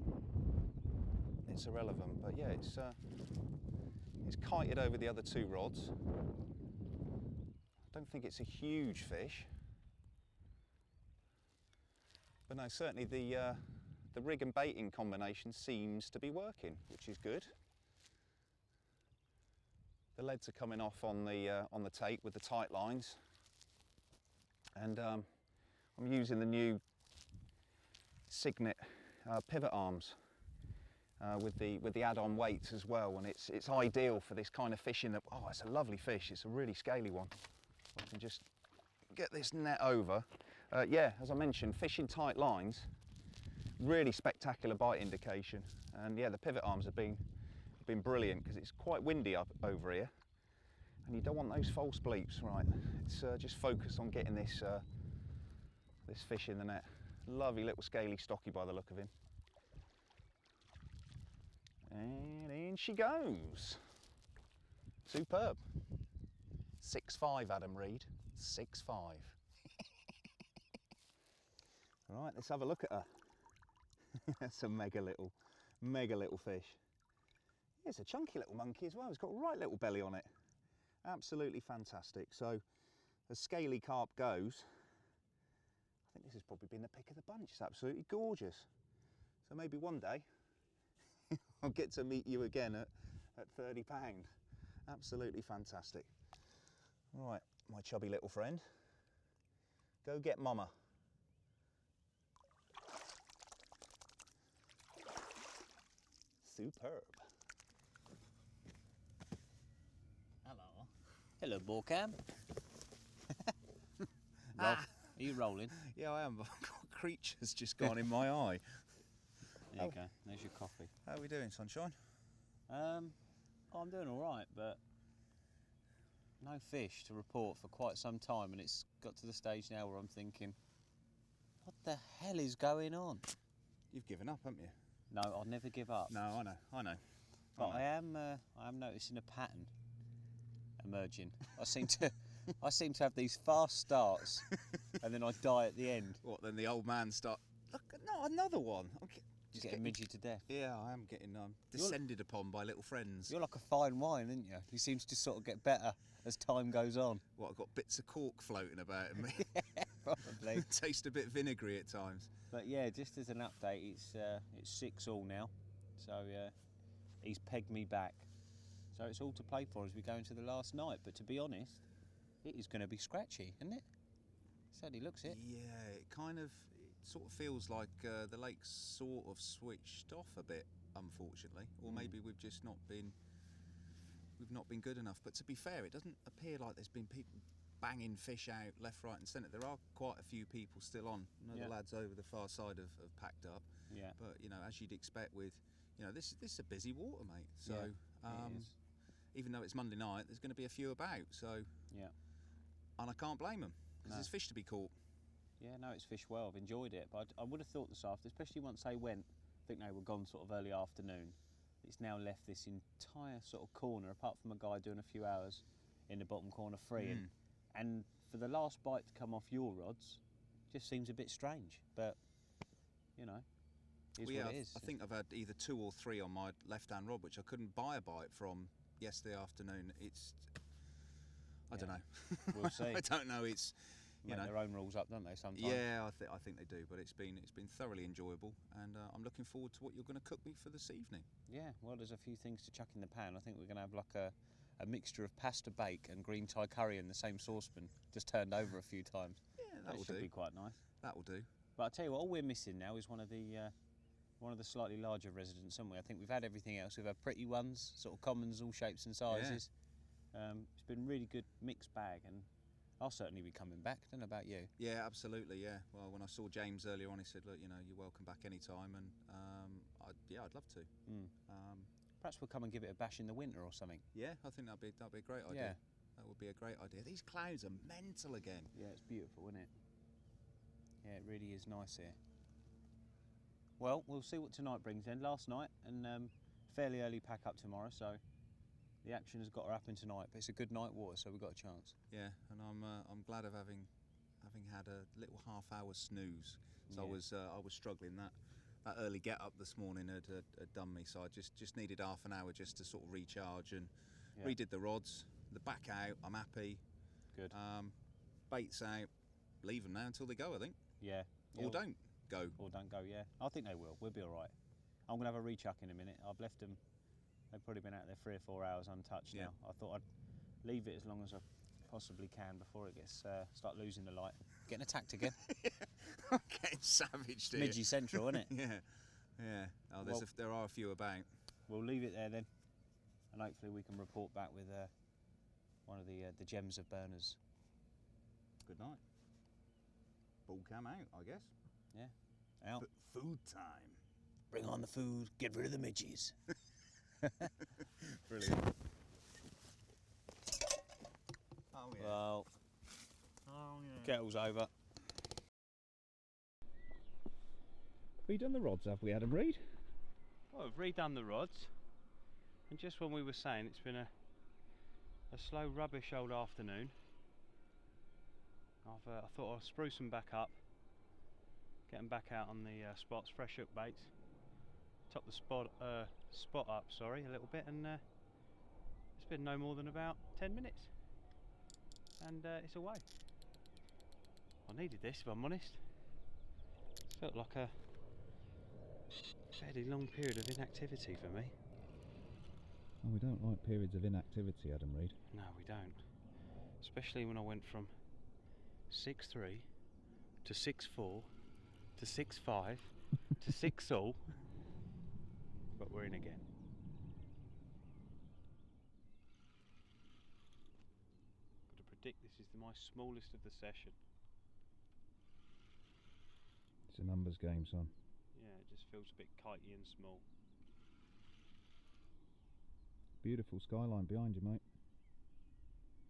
Speaker 2: it's irrelevant, but yeah, It's kited over the other 2 rods. I don't think it's a huge fish. But no, certainly the rig and baiting combination seems to be working, which is good. The leads are coming off on the tape with the tight lines, and I'm using the new Signet pivot arms with the add-on weights as well, and it's ideal for this kind of fishing. That, oh, it's a lovely fish. It's a really scaly one. I can just get this net over. Yeah, as I mentioned, fishing tight lines, really spectacular bite indication. And yeah, the pivot arms have been brilliant because it's quite windy up over here, and you don't want those false bleeps. Right, let's just focus on getting this this fish in the net. Lovely little scaly stocky by the look of him. And in she goes. Superb. 6'5", Adam Reed. 6'5". Right, let's have a look at her. That's a mega little fish. It's a chunky little monkey as well. It's got a right little belly on it. Absolutely fantastic. So, as scaly carp goes, I think this has probably been the pick of the bunch. It's absolutely gorgeous. So maybe one day I'll get to meet you again at £30. Absolutely fantastic. Right, my chubby little friend, go get mama. Superb.
Speaker 1: Hello. Hello, Borcam. Are you rolling?
Speaker 2: Yeah, I am. I've got creatures just gone in my eye.
Speaker 1: There you go. There's your coffee.
Speaker 2: How are we doing, sunshine?
Speaker 1: I'm doing all right, but no fish to report for quite some time, and it's got to the stage now where I'm thinking, what the hell is going on?
Speaker 2: You've given up, haven't you?
Speaker 1: No, I'll never give up.
Speaker 2: No, I know.
Speaker 1: But I am noticing a pattern emerging. I seem to have these fast starts, and then I die at the end.
Speaker 2: What? Then the old man start. Look, no, another one.
Speaker 1: Just getting midgy to death.
Speaker 2: Yeah, I am getting descended upon by little friends.
Speaker 1: You're like a fine wine, aren't you? You seem to sort of get better as time goes on.
Speaker 2: What? I've got bits of cork floating about in me.
Speaker 1: Yeah, probably.
Speaker 2: Taste a bit vinegary at times.
Speaker 1: But yeah, just as an update, it's 6-all now, so he's pegged me back. So it's all to play for as we go into the last night. But to be honest, it is going to be scratchy, isn't it? Certainly looks it.
Speaker 2: Yeah, it sort of feels like the lake's sort of switched off a bit, unfortunately, or maybe we've not been good enough. But to be fair, it doesn't appear like there's been people banging fish out left, right, and centre. There are quite a few people still on. The lads over the far side have packed up. Yeah. But as you'd expect with, this is a busy water, mate. So
Speaker 1: it is.
Speaker 2: Even though it's Monday night, there's going to be a few about. So
Speaker 1: yeah.
Speaker 2: And I can't blame them because there's fish to be caught.
Speaker 1: Yeah, no, it's fished well. I've enjoyed it, but I would have thought this afternoon, especially once they went, I think they were gone sort of early afternoon. It's now left this entire sort of corner, apart from a guy doing a few hours in the bottom corner freeing. And for the last bite to come off your rods, just seems a bit strange. But is what it is.
Speaker 2: I think I've had either 2 or 3 on my left-hand rod, which I couldn't buy a bite from yesterday afternoon. I don't know.
Speaker 1: We'll see.
Speaker 2: I don't know. It's
Speaker 1: make their own rules up, don't they? Sometimes.
Speaker 2: Yeah, I think they do. But it's been thoroughly enjoyable, and I'm looking forward to what you're going to cook me for this evening. Yeah,
Speaker 1: well, there's a few things to chuck in the pan. I think we're going to have like a mixture of pasta bake and green Thai curry in the same saucepan, just turned over a few times.
Speaker 2: Yeah, that
Speaker 1: should be quite nice.
Speaker 2: That will do.
Speaker 1: But I'll tell you what, all we're missing now is one of the slightly larger residents, haven't we? I think we've had everything else. We've had pretty ones, sort of commons, all shapes and sizes. Yeah. It's been a really good mixed bag, and I'll certainly be coming back. I don't know about you.
Speaker 2: Yeah, absolutely. Yeah. Well, when I saw James earlier on, he said, "Look, you're welcome back any time," and I'd love to.
Speaker 1: Perhaps we'll come and give it a bash in the winter or something.
Speaker 2: Yeah, I think that'd be a great idea. Yeah. That would be a great idea. These clouds are mental again.
Speaker 1: Yeah, it's beautiful, isn't it? Yeah, it really is nice here. Well, we'll see what tonight brings then. Last night, and fairly early pack up tomorrow, so the action has got to happen tonight. But it's a good night water, so we've got a chance.
Speaker 2: Yeah, and I'm glad of having had a little half-hour snooze. So I was struggling. That early get up this morning had done me. So I just needed half an hour just to sort of recharge and
Speaker 1: Yeah.
Speaker 2: redid the rods, the back out, I'm happy.
Speaker 1: Good.
Speaker 2: Baits out, leave them now until they go, I think.
Speaker 1: Yeah.
Speaker 2: Or don't go.
Speaker 1: Or don't go, yeah. I think they will. We'll be all right. I'm going to have a rechuck in a minute. I've left them, they've probably been out there 3 or 4 hours untouched now. I thought I'd leave it as long as I possibly can before it gets start losing the light. Getting attacked again.
Speaker 2: I'm getting savaged here.
Speaker 1: Midgie Central, isn't it?
Speaker 2: Yeah. Oh, there are a few about.
Speaker 1: We'll leave it there then, and hopefully we can report back with one of the gems of Berners.
Speaker 2: Good night. Ball cam out, I guess.
Speaker 1: Yeah. Out.
Speaker 2: Food time.
Speaker 1: Bring on the food. Get rid of the midgies.
Speaker 2: Brilliant. Oh yeah.
Speaker 1: Well, kettle's over.
Speaker 4: We done the rods, have we, Adam Reed?
Speaker 3: Well, we've redone the rods, and just when we were saying it's been a slow, rubbish old afternoon, I thought I'll spruce them back up, get them back out on the spots, fresh hook baits, top the spot up, a little bit, and it's been no more than about 10 minutes, and it's away. I needed this, if I'm honest. It felt like a fairly long period of inactivity for me.
Speaker 4: Oh, we don't like periods of inactivity, Adam Reed.
Speaker 3: No, we don't. Especially when I went from 6-3 to 6-4 to 6-5 to 6-all. But we're in again. Got to predict this is my smallest of the session.
Speaker 4: It's a numbers game, son.
Speaker 3: Yeah, it just feels a bit kitey and small.
Speaker 4: Beautiful skyline behind you, mate.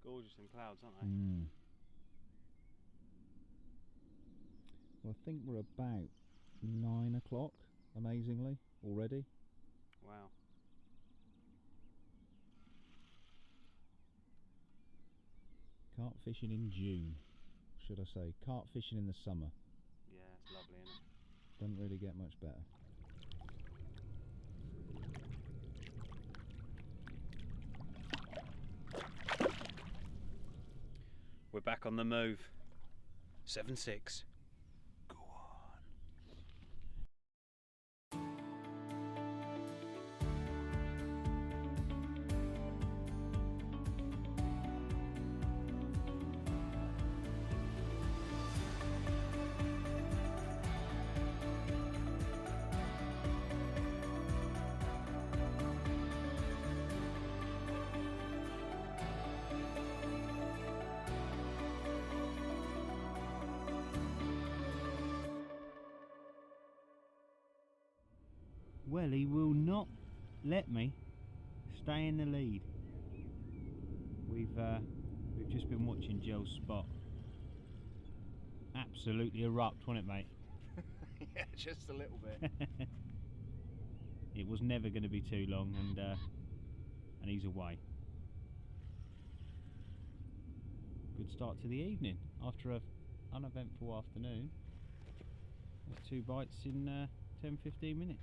Speaker 3: Gorgeous in clouds, aren't they?
Speaker 4: Well, I think we're about 9 o'clock, amazingly, already.
Speaker 3: Wow.
Speaker 4: Carp fishing in June, should I say. Carp fishing in the summer.
Speaker 3: Yeah, it's lovely, isn't it?
Speaker 4: Doesn't really get much better.
Speaker 3: We're back on the move. 7-6.
Speaker 2: Go on.
Speaker 1: Well, he will not let me stay in the lead. We've just been watching Joe's spot. Absolutely erupt, wasn't it, mate?
Speaker 2: Yeah, just a little bit.
Speaker 1: It was never going to be too long, and he's away. Good start to the evening after an uneventful afternoon. 2 bites in 10-15 minutes.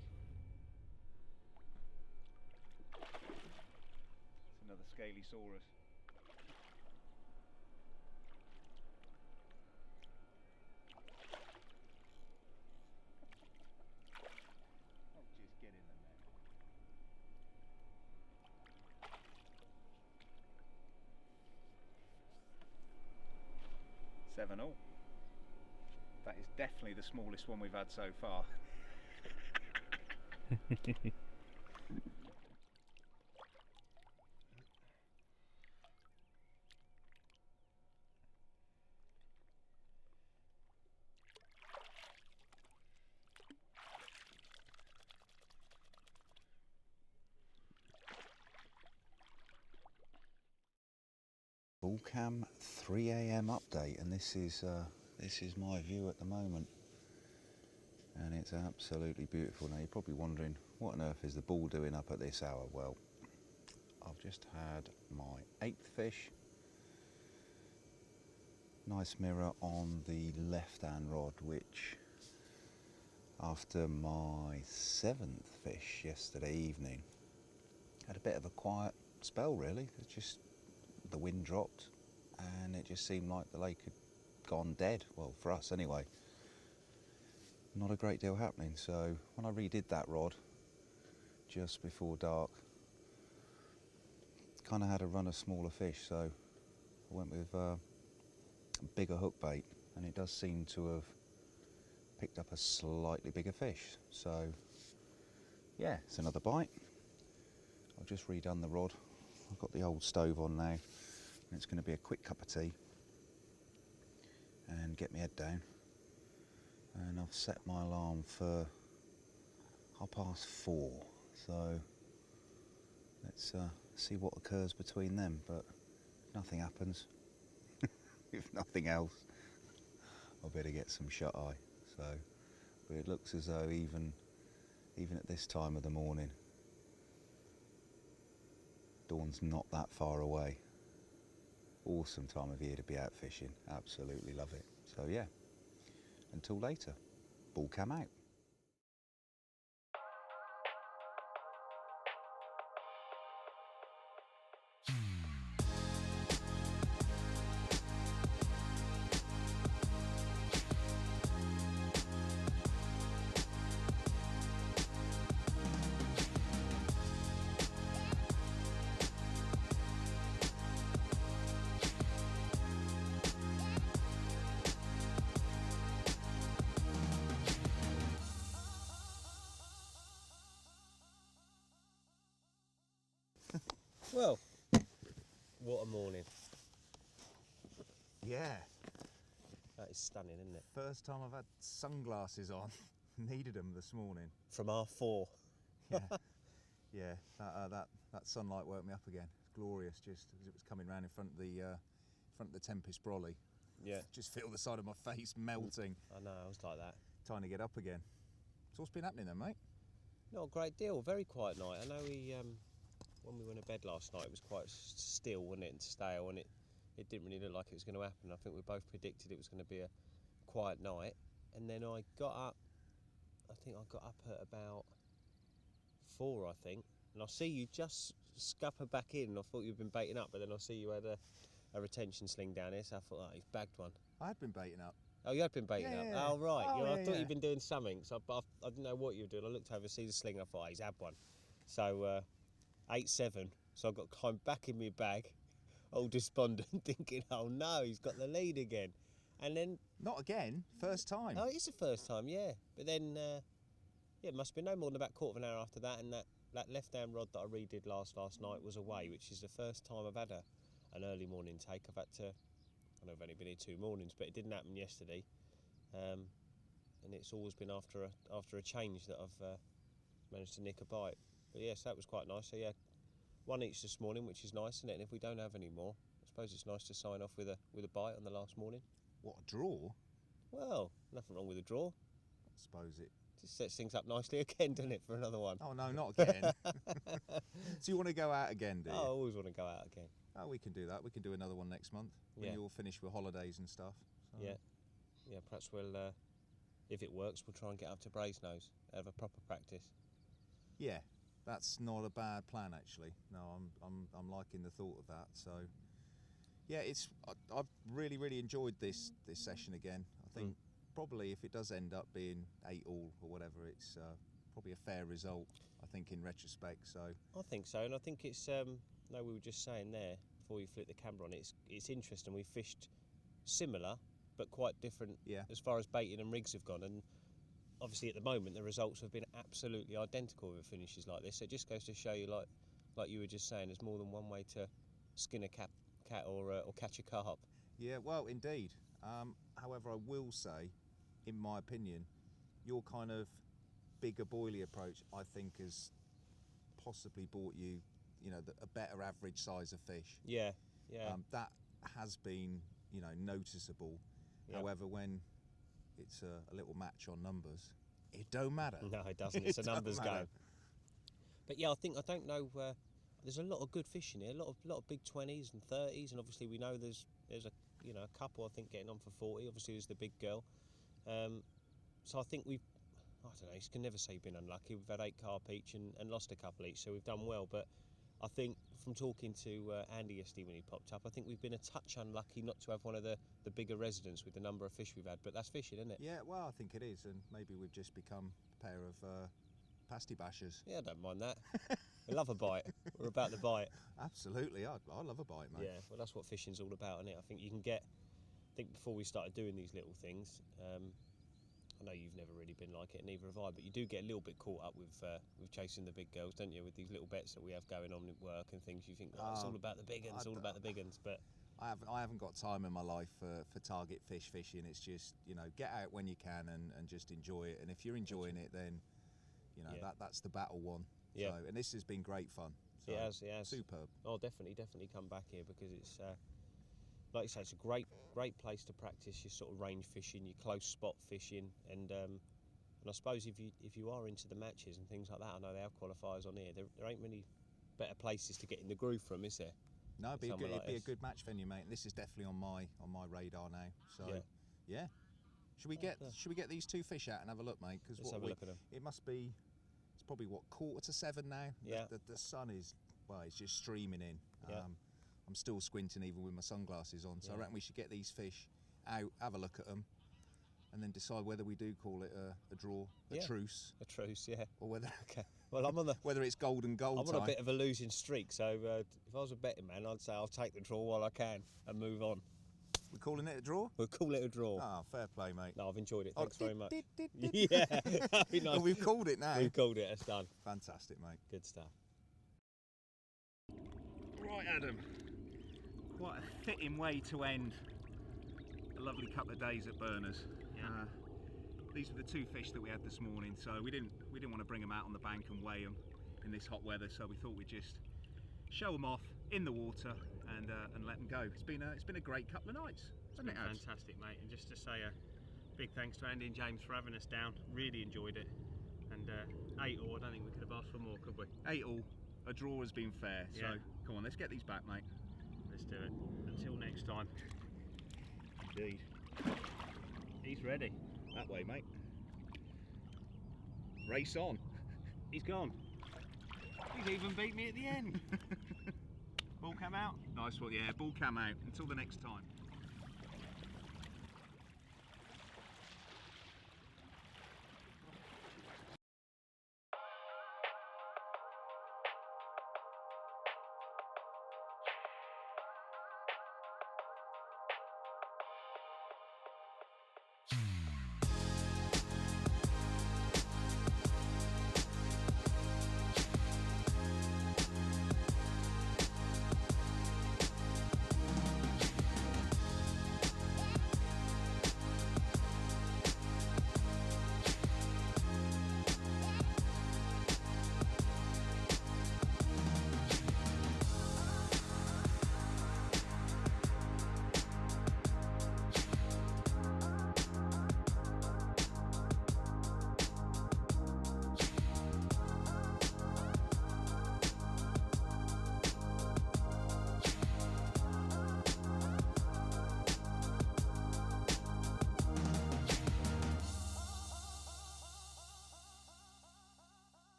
Speaker 2: It's another scaly saurus. Oh, just get in there. 7-all. That is definitely the smallest one we've had so far. Ball cam 3 AM update, and this is my view at the moment, and it's absolutely beautiful. Now you're probably wondering, what on earth is the ball doing up at this hour? Well, I've just had my 8th fish. Nice mirror on the left hand rod, which after my 7th fish yesterday evening had a bit of a quiet spell really. It just, the wind dropped and it just seemed like the lake had gone dead. Well, for us anyway. Not a great deal happening. So when I redid that rod just before dark, kind of had a run of smaller fish. So I went with a bigger hook bait, and it does seem to have picked up a slightly bigger fish. So yeah, it's another bite. I've just redone the rod. I've got the old stove on now, and it's going to be a quick cup of tea and get my head down. And I've set my alarm for 4:30. So let's see what occurs between them. But if nothing happens, if nothing else, I'll better get some shut eye. So, but it looks as though even at this time of the morning, dawn's not that far away. Awesome time of year to be out fishing. Absolutely love it. So yeah, until later, ball cam out.
Speaker 5: Well, what a morning.
Speaker 2: Yeah,
Speaker 5: That is stunning, isn't it?
Speaker 2: first time I've had sunglasses on. Needed them this morning.
Speaker 5: From R4.
Speaker 2: Yeah, yeah. That sunlight woke me up again. It's glorious, just as it was coming round in front of the Tempest Brolly.
Speaker 5: Yeah.
Speaker 2: Just feel the side of my face melting.
Speaker 5: I know, I was like that.
Speaker 2: Time to get up again. So what's been happening then, mate?
Speaker 5: Not a great deal, very quiet night. I know when we went to bed last night, it was quite still, wasn't it, and stale, and it didn't really look like it was going to happen. I think we both predicted it was going to be a quiet night, and then I got up at about 4, I think, and I see you just scupper back in, and I thought you'd been baiting up, but then I see you had a retention sling down here, so I thought, oh, he's bagged one.
Speaker 2: I had been baiting up.
Speaker 5: Oh, you had been baiting up?
Speaker 2: Yeah.
Speaker 5: Oh, right.
Speaker 2: Oh,
Speaker 5: I
Speaker 2: yeah,
Speaker 5: thought
Speaker 2: yeah.
Speaker 5: you'd been doing something, but I didn't know what you were doing. I looked over, see the sling, I thought, oh, he's had one. So, 8-7, so I got climbed back in my bag, all despondent, thinking, oh no, he's got the lead again. And then...
Speaker 2: Not again, first time.
Speaker 5: Oh, it is the first time, yeah. But then, it must have been no more than about a quarter of an hour after that, and that left-hand rod that I redid last night was away, which is the first time I've had an early morning take. I've had to... I know I've only been here 2 mornings, but it didn't happen yesterday. And it's always been after a change that I've managed to nick a bite. But yes, that was quite nice. So yeah, 1 each this morning, which is nice, isn't it? And if we don't have any more, I suppose it's nice to sign off with a bite on the last morning.
Speaker 2: What, a draw?
Speaker 5: Well, nothing wrong with a draw.
Speaker 2: I suppose it.
Speaker 5: Just sets things up nicely again, doesn't it, for another one?
Speaker 2: Oh no, not again. So you want to go out again, do you?
Speaker 5: Oh, I always want to go out again.
Speaker 2: Oh, we can do that. We can do another one next month when
Speaker 5: Yeah.
Speaker 2: you're all finished with holidays and stuff. So.
Speaker 5: Yeah. Perhaps we'll, if it works, we'll try and get up to Brasenose, have a proper practice.
Speaker 2: Yeah, that's not a bad plan actually. No, I'm liking the thought of that. So, yeah, I've really enjoyed this session again. I think probably if it does end up being 8 all or whatever, it's probably a fair result. I think in retrospect. So
Speaker 5: I think so, and I think it's no, we were just saying there before you flipped the camera on. It's interesting. We fished similar, but quite different as far as baiting and rigs have gone. And obviously, at the moment, the results have been absolutely identical with finishes like this. So it just goes to show you, like you were just saying, there's more than one way to skin a cat or catch a carp.
Speaker 2: yeah, well, indeed. However, I will say, in my opinion, your kind of bigger boilie approach, I think, has possibly brought you, a better average size of fish.
Speaker 5: Yeah.
Speaker 2: That has been, noticeable.
Speaker 5: Yep.
Speaker 2: However, when it's a little match on numbers, it don't matter.
Speaker 5: No, it doesn't. It's a numbers
Speaker 2: matter.
Speaker 5: game. But yeah, I don't know. There's a lot of good fish in here. A lot of big 20s and 30s, and obviously we know there's a couple I think getting on for 40. Obviously there's the big girl. So I think I don't know. You can never say you've been unlucky. We've had 8 carp each and lost a couple each, so we've done well. But I think from talking to Andy yesterday when he popped up, I think we've been a touch unlucky not to have one of the bigger residents with the number of fish we've had, but that's fishing, isn't it?
Speaker 2: Yeah, well, I think it is, and maybe we've just become a pair of pasty bashers.
Speaker 5: Yeah, I don't mind that. We love a bite. We're about the bite.
Speaker 2: Absolutely, I love a bite, mate.
Speaker 5: Yeah, well, that's what fishing's all about, isn't it? I think you can get. I think before we started doing these little things, I know you've never really been like it, neither have I, but you do get a little bit caught up with chasing the big girls, don't you? With these little bets that we have going on at work and things, you think, oh, it's all about the big uns, all about the big uns, but
Speaker 2: I haven't got time in my life for target fishing. It's just, you know, get out when you can and just enjoy it. And if you're enjoying it, then, you know, that's the battle won.
Speaker 5: Yeah.
Speaker 2: So, and this has been great fun. So,
Speaker 5: it has.
Speaker 2: Superb.
Speaker 5: Oh, definitely come back here because it's, like you say, it's a great place to practice your sort of range fishing, your close spot fishing, and I suppose if you are into the matches and things like that, I know they have qualifiers on here. There ain't many better places to get in the groove from, is there?
Speaker 2: No, it'd be a good match venue, mate. And this is definitely on my radar now. So, yeah. Should we get these two fish out and have a look, mate? Because
Speaker 5: let's have a look at them.
Speaker 2: It must be. It's probably 6:45 now.
Speaker 5: Yeah.
Speaker 2: The sun is it's just streaming in.
Speaker 5: Yeah.
Speaker 2: I'm still squinting even with my sunglasses on. So I reckon we should get these fish out, have a look at them, and then decide whether we do call it a draw, a truce.
Speaker 5: A truce, yeah.
Speaker 2: Or whether
Speaker 5: Well, I'm on the
Speaker 2: whether it's gold
Speaker 5: I'm
Speaker 2: time.
Speaker 5: on a bit of a losing streak, so if I was a betting man, I'd say I'll take the draw while I can and move on.
Speaker 2: We're calling it a draw?
Speaker 5: We'll call it a draw.
Speaker 2: Ah, fair play, mate.
Speaker 5: No, I've enjoyed it. Thanks very much.
Speaker 2: Yeah.
Speaker 5: That'd be nice.
Speaker 2: Well, we've called it now.
Speaker 5: We've called it. It's done.
Speaker 2: Fantastic, mate.
Speaker 5: Good stuff.
Speaker 4: Right, Adam. Quite a fitting way to end a lovely couple of days at Berner's.
Speaker 5: Yeah.
Speaker 4: These were the two fish that we had this morning, so we didn't want to bring them out on the bank and weigh them in this hot weather. So we thought we'd just show them off in the water and let them go. It's been a great couple of nights.
Speaker 1: It's been fantastic, mate. And just to say a big thanks to Andy and James for having us down. Really enjoyed it. And 8 all, I don't think we could have asked for more, could we?
Speaker 4: 8 all. A draw has been fair.
Speaker 1: Yeah.
Speaker 4: So come on, let's get these back, mate.
Speaker 1: Let's do it. Until next time.
Speaker 4: Indeed.
Speaker 1: He's ready.
Speaker 4: That way, mate. Race on.
Speaker 1: He's gone. He's even beat me at the end.
Speaker 4: Ball cam out? Nice one, yeah, ball cam out. Until the next time.